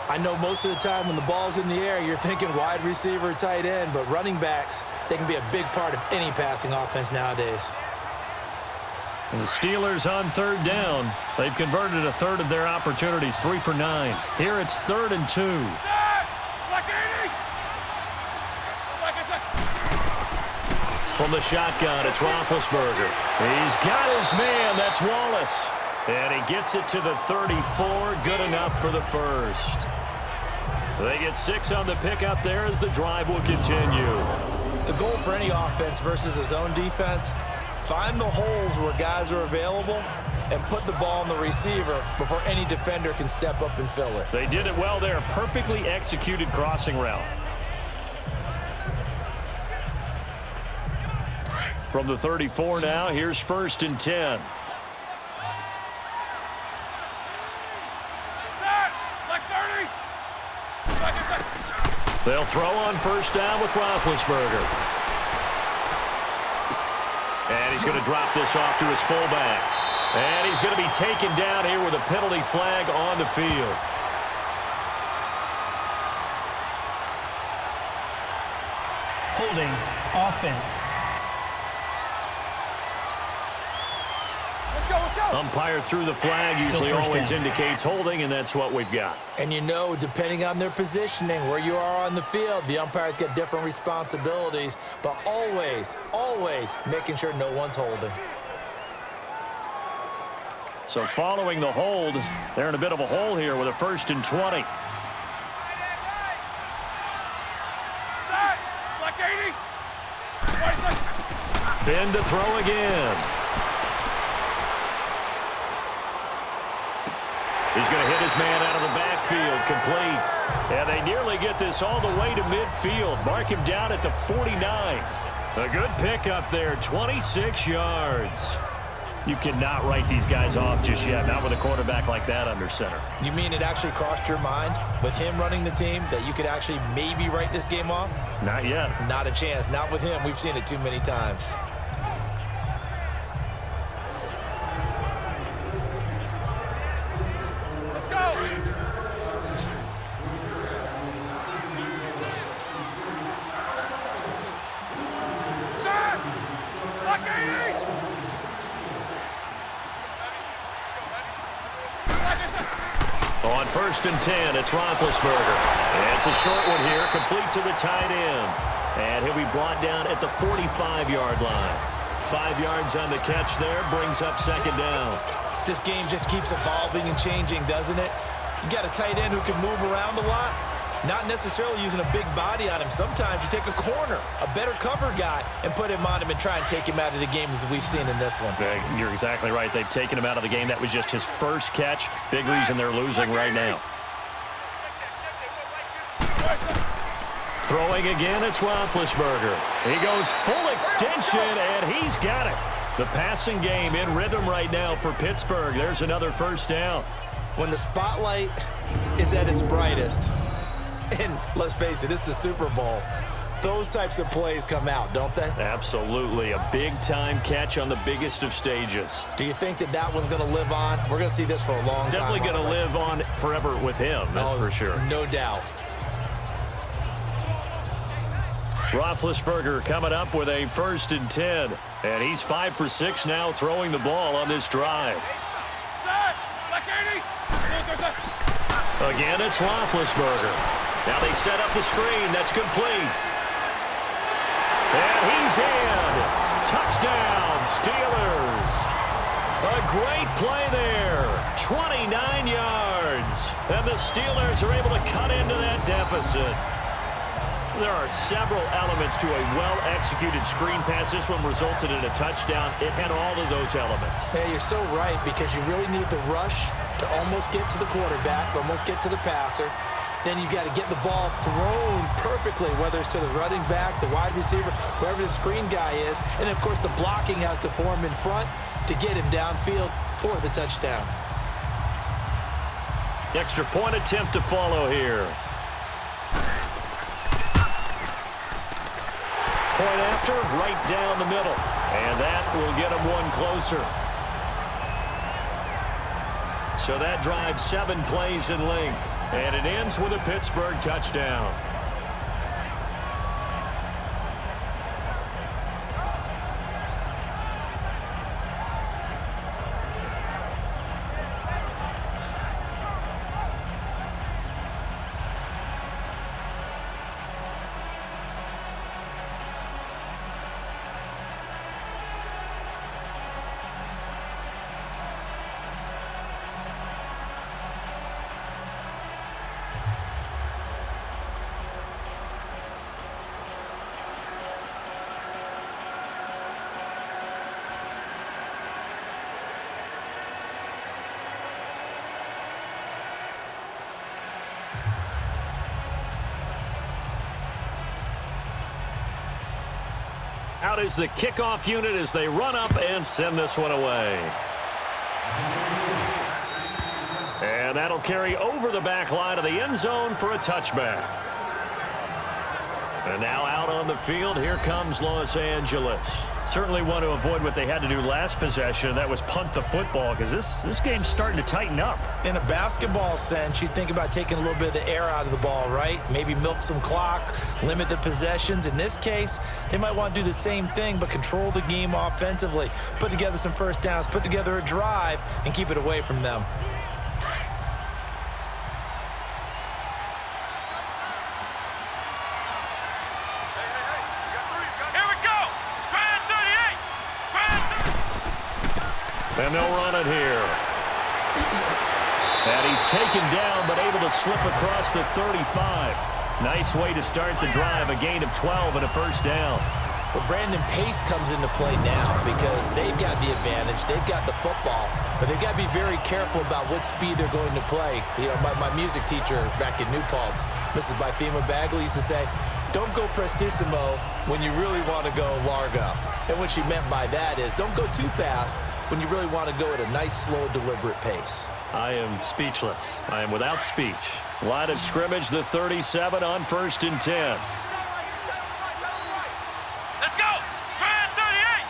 I know most of the time when the ball's in the air, you're thinking wide receiver, tight end, but running backs, they can be a big part of any passing offense nowadays. And the Steelers on 3rd down. They've converted a third of their opportunities, 3 for 9. Here it's 3rd and 2. Like 80. Like I said. From the shotgun, it's Roethlisberger. He's got his man. That's Wallace. And he gets it to the 34. Good enough for the 1st. They get 6 on the pickup there as the drive will continue. The goal for any offense versus his own defense, find the holes where guys are available and put the ball on the receiver before any defender can step up and fill it. They did it well there. Perfectly executed crossing route. From the 34 now, here's 1st and 10. Like 30. Like I said. They'll throw on 1st down with Roethlisberger. And he's going to drop this off to his fullback. And he's going to be taken down here with a penalty flag on the field. Holding offense. Umpire threw the flag, usually always indicates holding, and that's what we've got. And you know, depending on their positioning, where you are on the field, the umpires get different responsibilities, but always, always making sure no one's holding. So following the hold, they're in a bit of a hole here with a 1st and 20. Like 80. Ben to throw again. He's going to hit his man out of the backfield, complete. And they nearly get this all the way to midfield. Mark him down at the 49. A good pickup there, 26 yards. You cannot write these guys off just yet, not with a quarterback like that under center. You mean it actually crossed your mind with him running the team that you could actually maybe write this game off? Not yet. Not a chance. Not with him. We've seen it too many times. On 1st and 10, it's Roethlisberger. And it's a short one here, complete to the tight end. And he'll be brought down at the 45-yard line. 5 yards on the catch there, brings up 2nd down. This game just keeps evolving and changing, doesn't it? You got a tight end who can move around a lot. Not necessarily using a big body on him. Sometimes you take a corner, a better cover guy, and put him on him and try and take him out of the game as we've seen in this one. You're exactly right. They've taken him out of the game. That was just his first catch. Big reason they're losing right now. Throwing again, it's Roethlisberger. He goes full extension, and he's got it. The passing game in rhythm right now for Pittsburgh. There's another 1st down. When the spotlight is at its brightest, and let's face it, it's the Super Bowl, those types of plays come out, don't they? Absolutely. A big-time catch on the biggest of stages. Do you think that that one's going to live on? We're going to see this for a long time. Definitely going to live on forever with him, that's for sure. No doubt. Roethlisberger coming up with a 1st and 10. And he's 5 for 6 now throwing the ball on this drive. Again, it's Roethlisberger. Now they set up the screen. That's complete. And he's in. Touchdown, Steelers. A great play there. 29 yards. And the Steelers are able to cut into that deficit. There are several elements to a well-executed screen pass. This one resulted in a touchdown. It had all of those elements. Yeah, you're so right, because you really need the rush to almost get to the quarterback, almost get to the passer. Then you've got to get the ball thrown perfectly, whether it's to the running back, the wide receiver, whoever the screen guy is. And, of course, the blocking has to form in front to get him downfield for the touchdown. Extra point attempt to follow here. Point after, right down the middle. And that will get him one closer. So that drives 7 plays in length. And it ends with a Pittsburgh touchdown. Out is the kickoff unit as they run up and send this one away. And that'll carry over the back line of the end zone for a touchback. And now out on the field, here comes Los Angeles. Certainly want to avoid what they had to do last possession. That was punt the football, because this game's starting to tighten up. In a basketball sense, you think about taking a little bit of the air out of the ball, right? Maybe milk some clock, limit the possessions. In this case, they might want to do the same thing, but control the game offensively. Put together some first downs, put together a drive, and keep it away from them. And they'll run it here. And he's taken down, but able to slip across the 35. Nice way to start the drive, a gain of 12 and a first down. But Brandon, pace comes into play now because they've got the advantage. They've got the football, but they've got to be very careful about what speed they're going to play. You know, my music teacher back in New Paltz, Mrs. Bythema Bagley, used to say, don't go prestissimo when you really want to go largo. And what she meant by that is don't go too fast when you really want to go at a nice, slow, deliberate pace. I am speechless. I am without speech. Line of scrimmage, the 37 on 1st and 10. Let's go! Grand 38!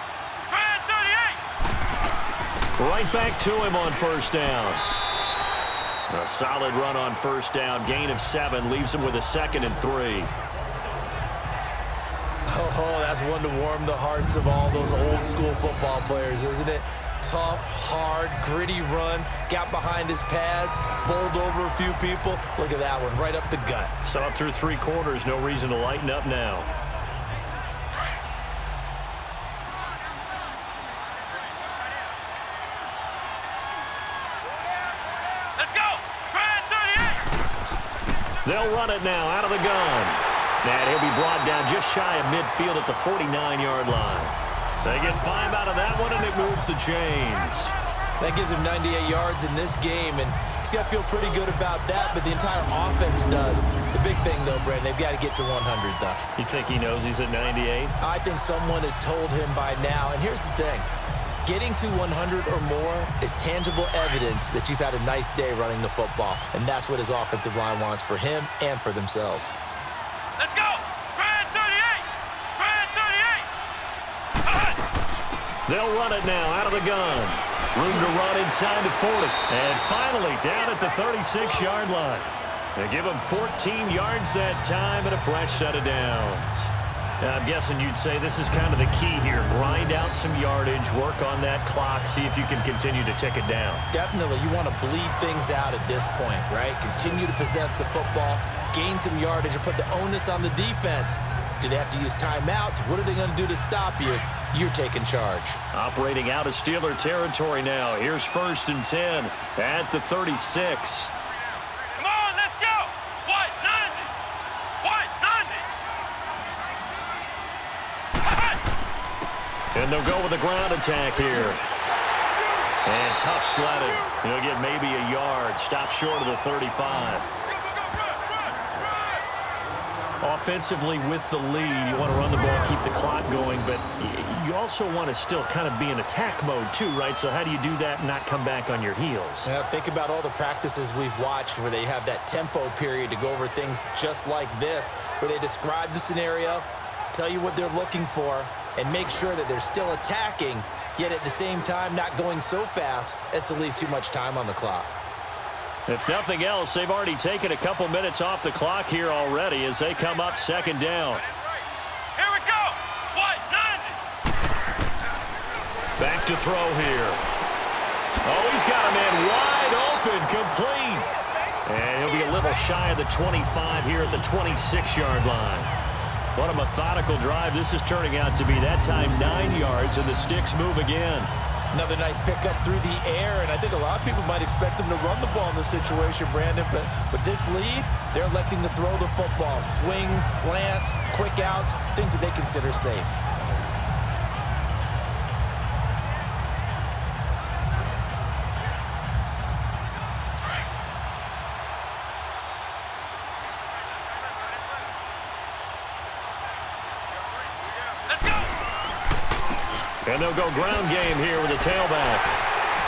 Grand 38! Right back to him on 1st down. A solid run on 1st down. Gain of 7 leaves him with a 2nd and 3. Oh, that's one to warm the hearts of all those old school football players, isn't it? Tough, hard, gritty run, got behind his pads, bowled over a few people. Look at that one, right up the gut. So up through 3 quarters, no reason to lighten up now. Let's go! Grand 38! They'll run it now out of the gun. And he'll be brought down just shy of midfield at the 49-yard line. They get 5 out of that one, and it moves the chains. That gives him 98 yards in this game, and he's got to feel pretty good about that, but the entire offense does. The big thing, though, Brandon, they've got to get to 100, though. You think he knows he's at 98? I think someone has told him by now, and here's the thing. Getting to 100 or more is tangible evidence that you've had a nice day running the football, and that's what his offensive line wants for him and for themselves. Let's go! Grand 38! Grand 38! They'll run it now out of the gun. Room to run inside the 40. And finally down at the 36-yard line. They give him 14 yards that time and a fresh set of downs. Now, I'm guessing you'd say this is kind of the key here. Grind out some yardage, work on that clock, see if you can continue to tick it down. Definitely. You want to bleed things out at this point, right? Continue to possess the football, gain some yardage, and put the onus on the defense. Do they have to use timeouts? What are they going to do to stop you? You're taking charge. Operating out of Steeler territory now. Here's 1st and 10 at the 36. Come on, let's go! What? Nothing! What? Nothing! And they'll go with a ground attack here. And tough sledding. He'll get maybe a yard. Stop short of the 35. Offensively with the lead, you want to run the ball, keep the clock going, but you also want to still kind of be in attack mode too, right? So how do you do that and not come back on your heels? Yeah, think about all the practices we've watched where they have that tempo period to go over things just like this, where they describe the scenario, tell you what they're looking for, and make sure that they're still attacking, yet at the same time not going so fast as to leave too much time on the clock. If nothing else, they've already taken a couple minutes off the clock here already as they come up 2nd down. Here we go! What? Nothing! Back to throw here. Oh, he's got a man wide open, complete. And he'll be a little shy of the 25 here at the 26-yard line. What a methodical drive this is turning out to be. That time 9 yards, and the sticks move again. Another nice pickup through the air, and I think a lot of people might expect them to run the ball in this situation, Brandon, but with this lead, they're electing to throw the football. Swings, slants, quick outs, things that they consider safe. And they'll go ground game here with a tailback.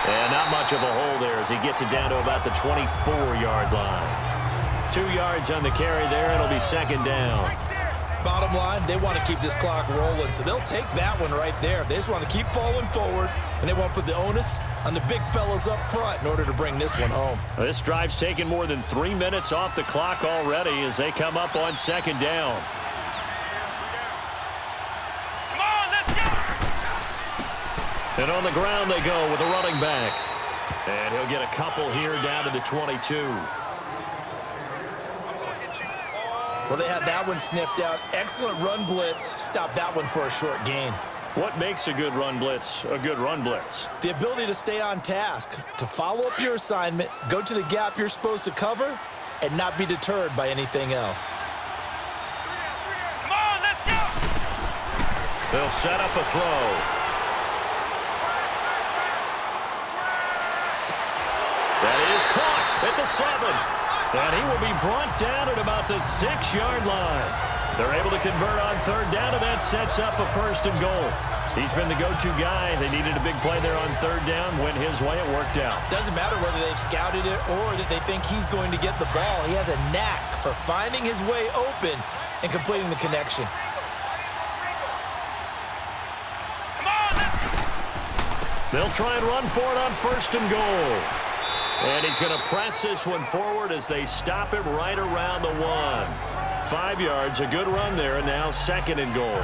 And not much of a hole there as he gets it down to about the 24-yard line. 2 yards on the carry there. It'll be 2nd down. Bottom line, they want to keep this clock rolling, so they'll take that one right there. They just want to keep falling forward, and they want to put the onus on the big fellas up front in order to bring this one home. This drive's taken more than 3 minutes off the clock already as they come up on 2nd down. And on the ground they go with a running back. And he'll get a couple here down to the 22. Well, they had that one sniffed out. Excellent run blitz. Stop that one for a short gain. What makes a good run blitz a good run blitz? The ability to stay on task, to follow up your assignment, go to the gap you're supposed to cover, and not be deterred by anything else. Come on, let's go! They'll set up a throw. That is caught at the 7. And he will be brought down at about the 6-yard line. They're able to convert on 3rd down, and that sets up a 1st and goal. He's been the go-to guy. They needed a big play there on 3rd down. Went his way. It worked out. Doesn't matter whether they've scouted it or that they think he's going to get the ball. He has a knack for finding his way open and completing the connection. They'll try and run for it on 1st and goal. And he's going to press this one forward as they stop him right around the 1. 5 yards, a good run there, and now 2nd and goal.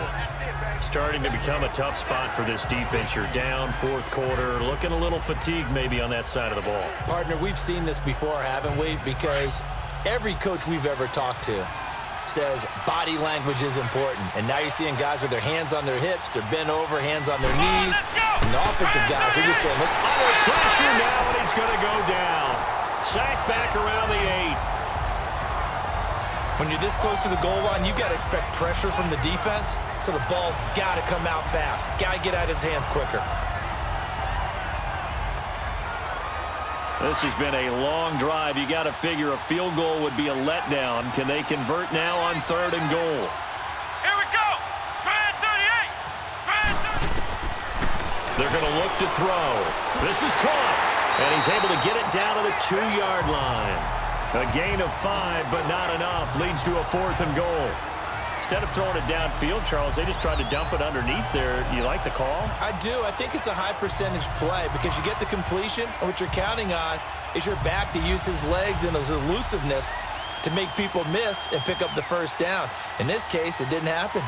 Starting to become a tough spot for this defense. You're down 4th quarter, looking a little fatigued maybe on that side of the ball. Partner, we've seen this before, haven't we? Because every coach we've ever talked to says body language is important. And now you're seeing guys with their hands on their hips, they're bent over, hands on their knees. And the offensive guys are just saying, let's... Under pressure now, and he's going to go down. Sacked back around the 8. When you're this close to the goal line, you've got to expect pressure from the defense, so the ball's got to come out fast. Got to get out of his hands quicker. This has been a long drive. You got to figure a field goal would be a letdown. Can they convert now on 3rd and goal? Here we go. Try 38. Try 30. They're going to look to throw. This is caught, and he's able to get it down to the 2-yard line. A gain of 5, but not enough. Leads to a 4th and goal. Instead of throwing it downfield, Charles, they just tried to dump it underneath there. You like the call? I do. I think it's a high percentage play because you get the completion, and what you're counting on is your back to use his legs and his elusiveness to make people miss and pick up the 1st down. In this case, it didn't happen.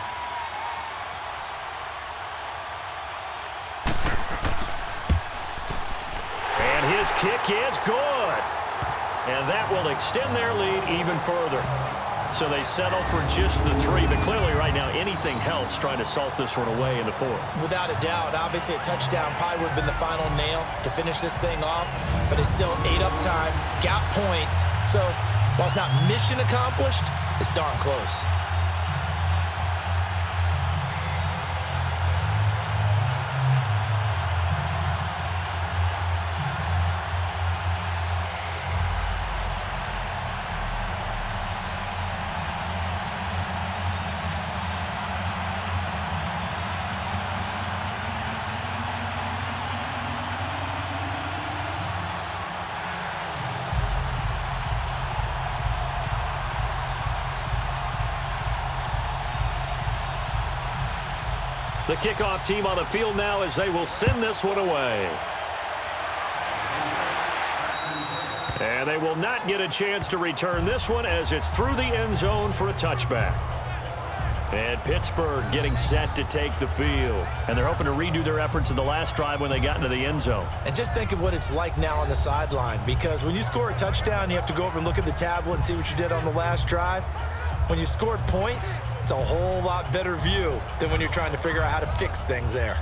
And his kick is good. And that will extend their lead even further. So they settle for just the 3. But clearly right now anything helps trying to salt this one away in the 4th. Without a doubt. Obviously a touchdown probably would have been the final nail to finish this thing off. But it's still ate up time, got points. So while it's not mission accomplished, it's darn close. The kickoff team on the field now as they will send this one away. And they will not get a chance to return this one as it's through the end zone for a touchback. And Pittsburgh getting set to take the field. And they're hoping to redo their efforts in the last drive when they got into the end zone. And just think of what it's like now on the sideline, because when you score a touchdown, you have to go over and look at the tablet and see what you did on the last drive. When you scored points, it's a whole lot better view than when you're trying to figure out how to fix things there.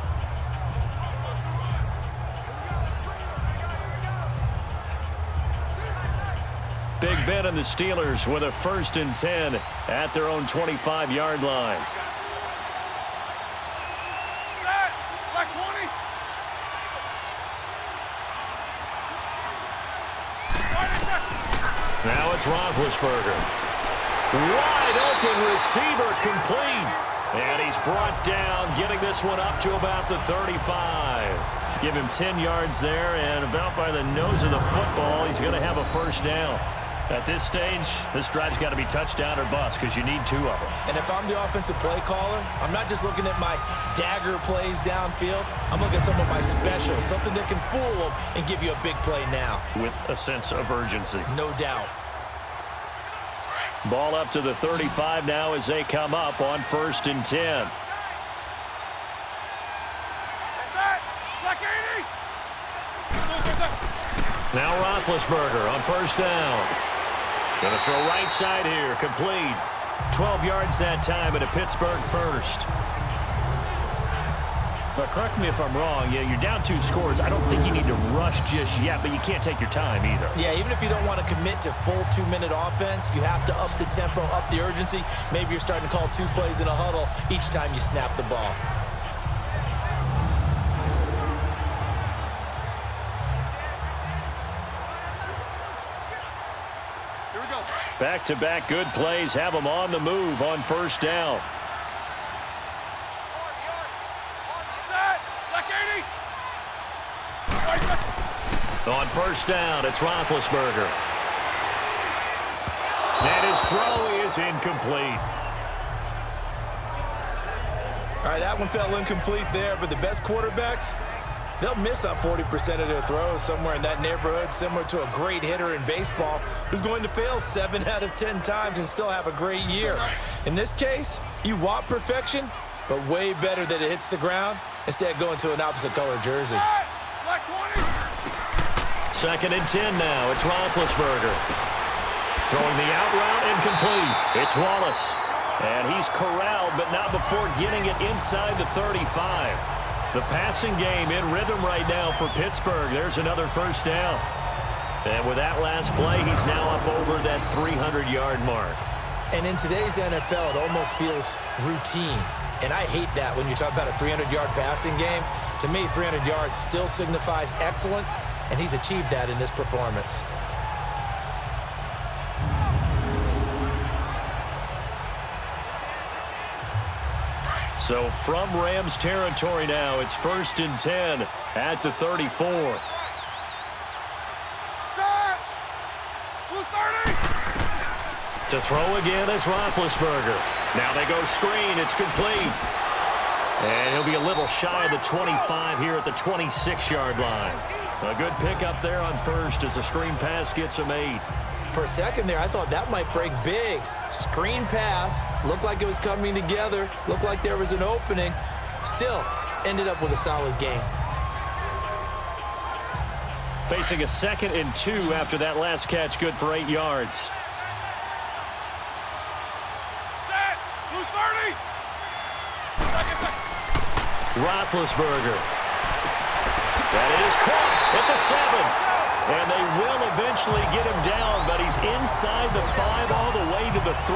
Big Ben and the Steelers with a 1st and 10 at their own 25-yard line. Like 20. Now it's Roethlisberger. Wide open receiver complete. And he's brought down, getting this one up to about the 35. Give him 10 yards there, and about by the nose of the football, he's going to have a 1st down. At this stage, this drive's got to be touchdown or bust because you need 2 of them. And if I'm the offensive play caller, I'm not just looking at my dagger plays downfield. I'm looking at some of my specials, something that can fool them and give you a big play now. With a sense of urgency. No doubt. Ball up to the 35 now as they come up on 1st and 10. Now Roethlisberger on 1st down. Going to throw right side here, complete. 12 yards that time at a Pittsburgh 1st. But correct me if I'm wrong, yeah, you're down 2 scores. I don't think you need to rush just yet, but you can't take your time either. Yeah, even if you don't want to commit to full 2-minute offense, you have to up the tempo, up the urgency. Maybe you're starting to call 2 plays in a huddle each time you snap the ball. Back-to-back good plays have them on the move on first down. On first down, it's Roethlisberger. And his throw is incomplete. All right, that one fell incomplete there, but the best quarterbacks, they'll miss on 40% of their throws, somewhere in that neighborhood, similar to a great hitter in baseball who's going to fail 7 out of 10 times and still have a great year. In this case, you want perfection, but way better that it hits the ground instead of going to an opposite color jersey. Second and 10 now. It's Roethlisberger. Throwing the out route incomplete. It's Wallace. And he's corralled, but not before getting it inside the 35. The passing game in rhythm right now for Pittsburgh. There's another first down. And with that last play, he's now up over that 300-yard mark. And in today's NFL, it almost feels routine. And I hate that when you talk about a 300-yard passing game. To me, 300 yards still signifies excellence, and he's achieved that in this performance. So from Rams territory now, it's first and 10 at the 34. To throw again is Roethlisberger. Now they go screen. It's complete. And he'll be a little shy of the 25 here at the 26-yard line. A good pickup there on first as the screen pass gets him 8. For a second there, I thought that might break big. Screen pass, looked like it was coming together, looked like there was an opening. Still, ended up with a solid game. Facing a 2nd and 2 after that last catch, good for 8 yards. Roethlisberger. That is caught at the 7. And they will eventually get him down, but he's inside the 5 all the way to the 3.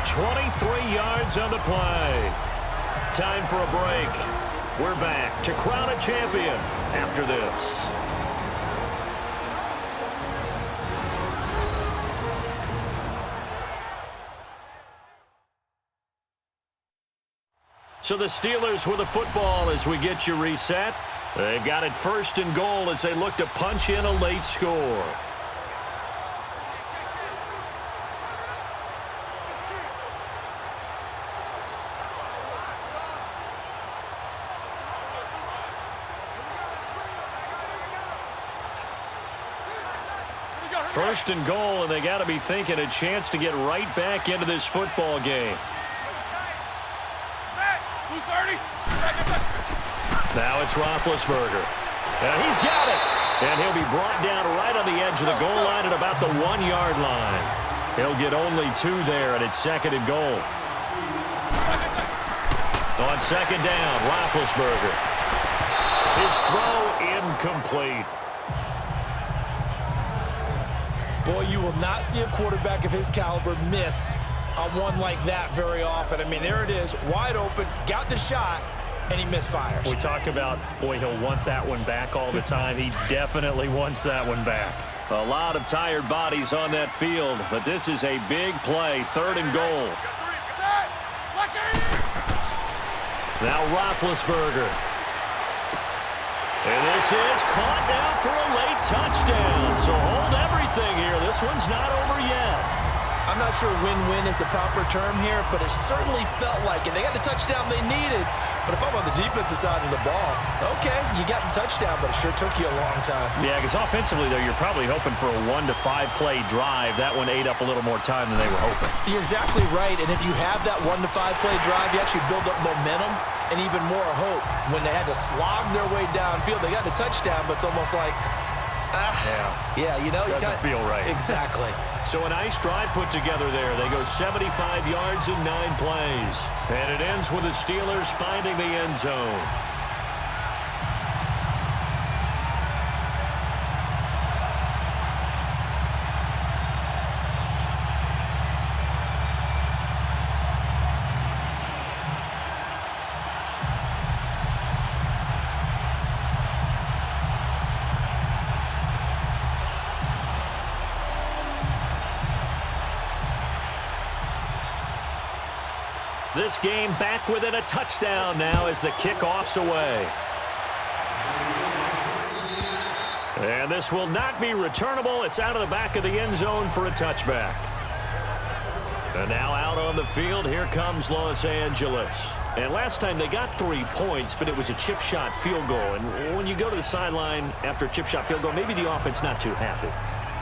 23 yards on the play. Time for a break. We're back to crown a champion after this. So the Steelers with the football as we get you reset. They've got it first and goal as they look to punch in a late score. First and goal, and they got to be thinking a chance to get right back into this football game. Now it's Roethlisberger. And he's got it. And he'll be brought down right on the edge of the goal line at about the 1-yard line. He'll get only 2 there, and it's 2nd and goal. On 2nd down, Roethlisberger. His throw incomplete. Boy, you will not see a quarterback of his caliber miss on one like that very often. I mean, there it is, wide open, got the shot, and he misfires. We talk about, boy, he'll want that one back all the time. He definitely wants that one back. A lot of tired bodies on that field, but this is a big play, 3rd and goal. Now Roethlisberger. And this is caught now for a late touchdown. So hold everything here. This one's not over yet. I'm not sure win-win is the proper term here, but it certainly felt like it. They got the touchdown they needed, but if I'm on the defensive side of the ball, okay, you got the touchdown, but it sure took you a long time. Yeah, because offensively, though, you're probably hoping for a 1 to 5 play drive. That one ate up a little more time than they were hoping. You're exactly right, and if you have that 1 to 5 play drive, you actually build up momentum and even more hope. When they had to slog their way downfield, they got the touchdown, but it's almost like, yeah, you know, doesn't feel right. Exactly. So a nice drive put together there. They go 75 yards in 9 plays. And it ends with the Steelers finding the end zone. This game back within a touchdown now as the kickoff's away. And this will not be returnable. It's out of the back of the end zone for a touchback. And now out on the field, here comes Los Angeles. And last time they got 3 points, but it was a chip shot field goal. And when you go to the sideline after a chip shot field goal, maybe the offense not too happy.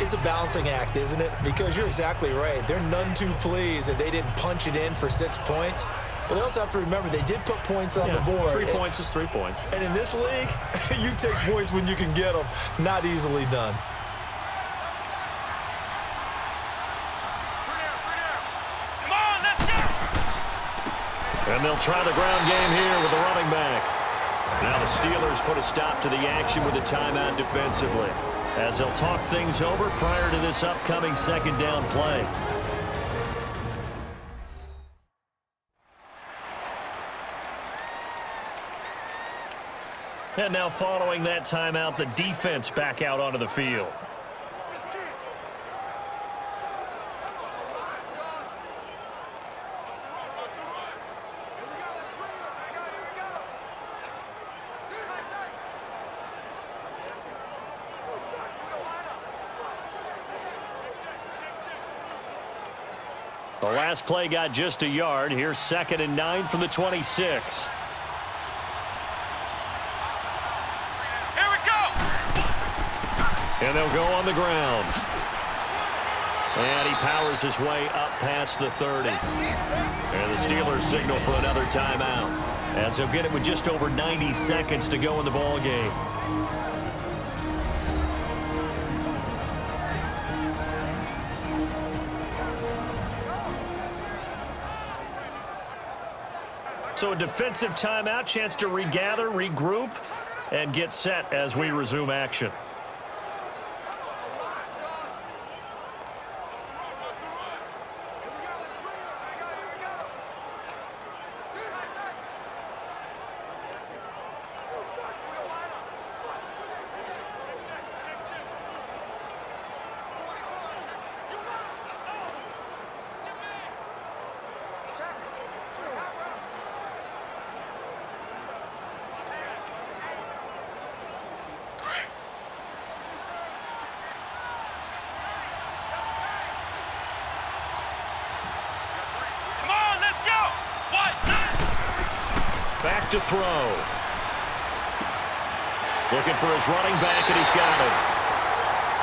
It's a balancing act, isn't it? Because you're exactly right. They're none too pleased that they didn't punch it in for 6 points. But they also have to remember they did put points on the board. 3 points is 3 points. And in this league, you take points when you can get them. Not easily done. Come on, let's go! And they'll try the ground game here with the running back. Now the Steelers put a stop to the action with a timeout defensively, as they'll talk things over prior to this upcoming second down play. And now following that timeout, the defense back out onto the field. The last play got just a yard. Here's 2nd and 9 from the 26. And they'll go on the ground. And he powers his way up past the 30. And the Steelers signal for another timeout, as they'll get it with just over 90 seconds to go in the ball game. So a defensive timeout, chance to regather, regroup, and get set as we resume action. Back to throw. Looking for his running back, and he's got it.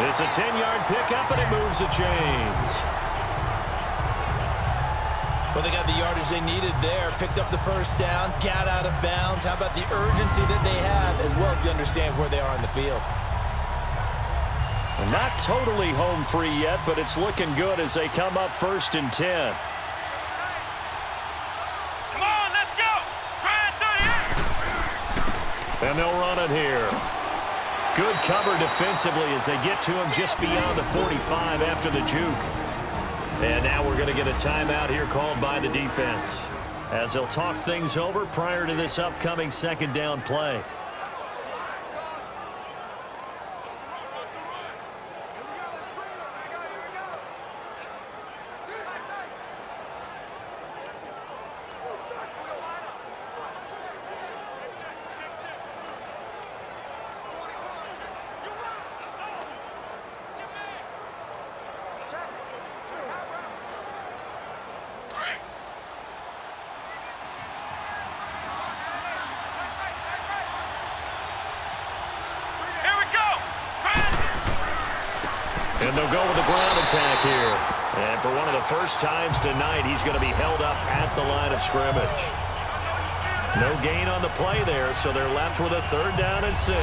It's a 10-yard pickup, and it moves the chains. Well, they got the yardage they needed there. Picked up the first down, got out of bounds. How about the urgency that they have, as well as you understand where they are in the field? Not totally home free yet, but it's looking good as they come up 1st and 10. And they'll run it here. Good cover defensively as they get to him just beyond the 45 after the juke. And now we're going to get a timeout here called by the defense, as they'll talk things over prior to this upcoming second down play. And they'll go with the ground attack here. And for one of the first times tonight, he's going to be held up at the line of scrimmage. No gain on the play there, so they're left with a 3rd down and 6.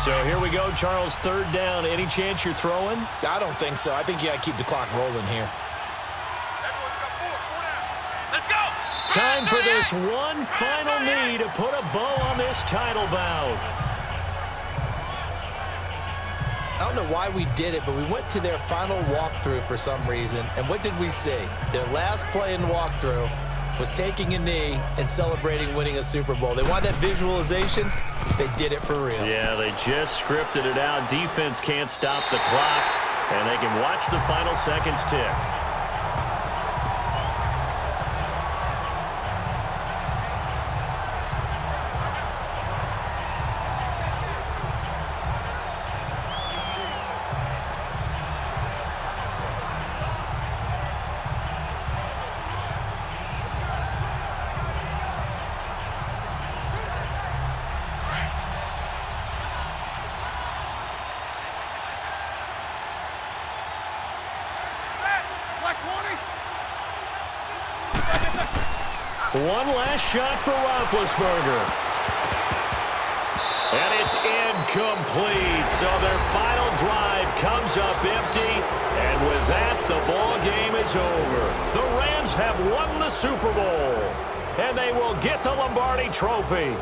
So here we go, Charles, 3rd down. Any chance you're throwing? I don't think so. I think you got to keep the clock rolling here. Let's go! Time for this one final knee to put a bow on this title bout. I don't know why we did it, but we went to their final walkthrough for some reason. And what did we see? Their last play in walkthrough, was taking a knee and celebrating winning a Super Bowl. They want that visualization. They did it for real. Yeah, they just scripted it out. Defense can't stop the clock, and they can watch the final seconds tick. One last shot for Roethlisberger. And it's incomplete. So their final drive comes up empty. And with that, the ball game is over. The Rams have won the Super Bowl. And they will get the Lombardi Trophy.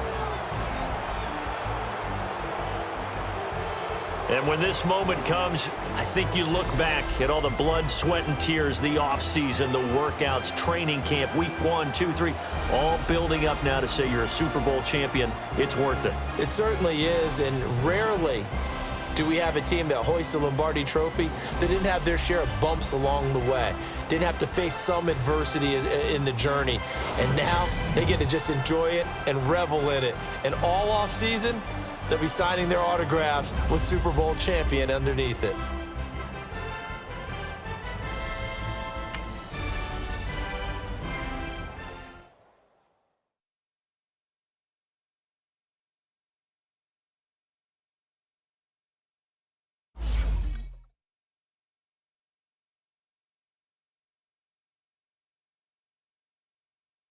And when this moment comes, I think you look back at all the blood, sweat, and tears, the offseason, the workouts, training camp, week 1, 2, 3, all building up now to say you're a Super Bowl champion. It's worth it. It certainly is, and rarely do we have a team that hoists a Lombardi Trophy that didn't have their share of bumps along the way, didn't have to face some adversity in the journey, and now they get to just enjoy it and revel in it. And all offseason, they'll be signing their autographs with Super Bowl champion underneath it.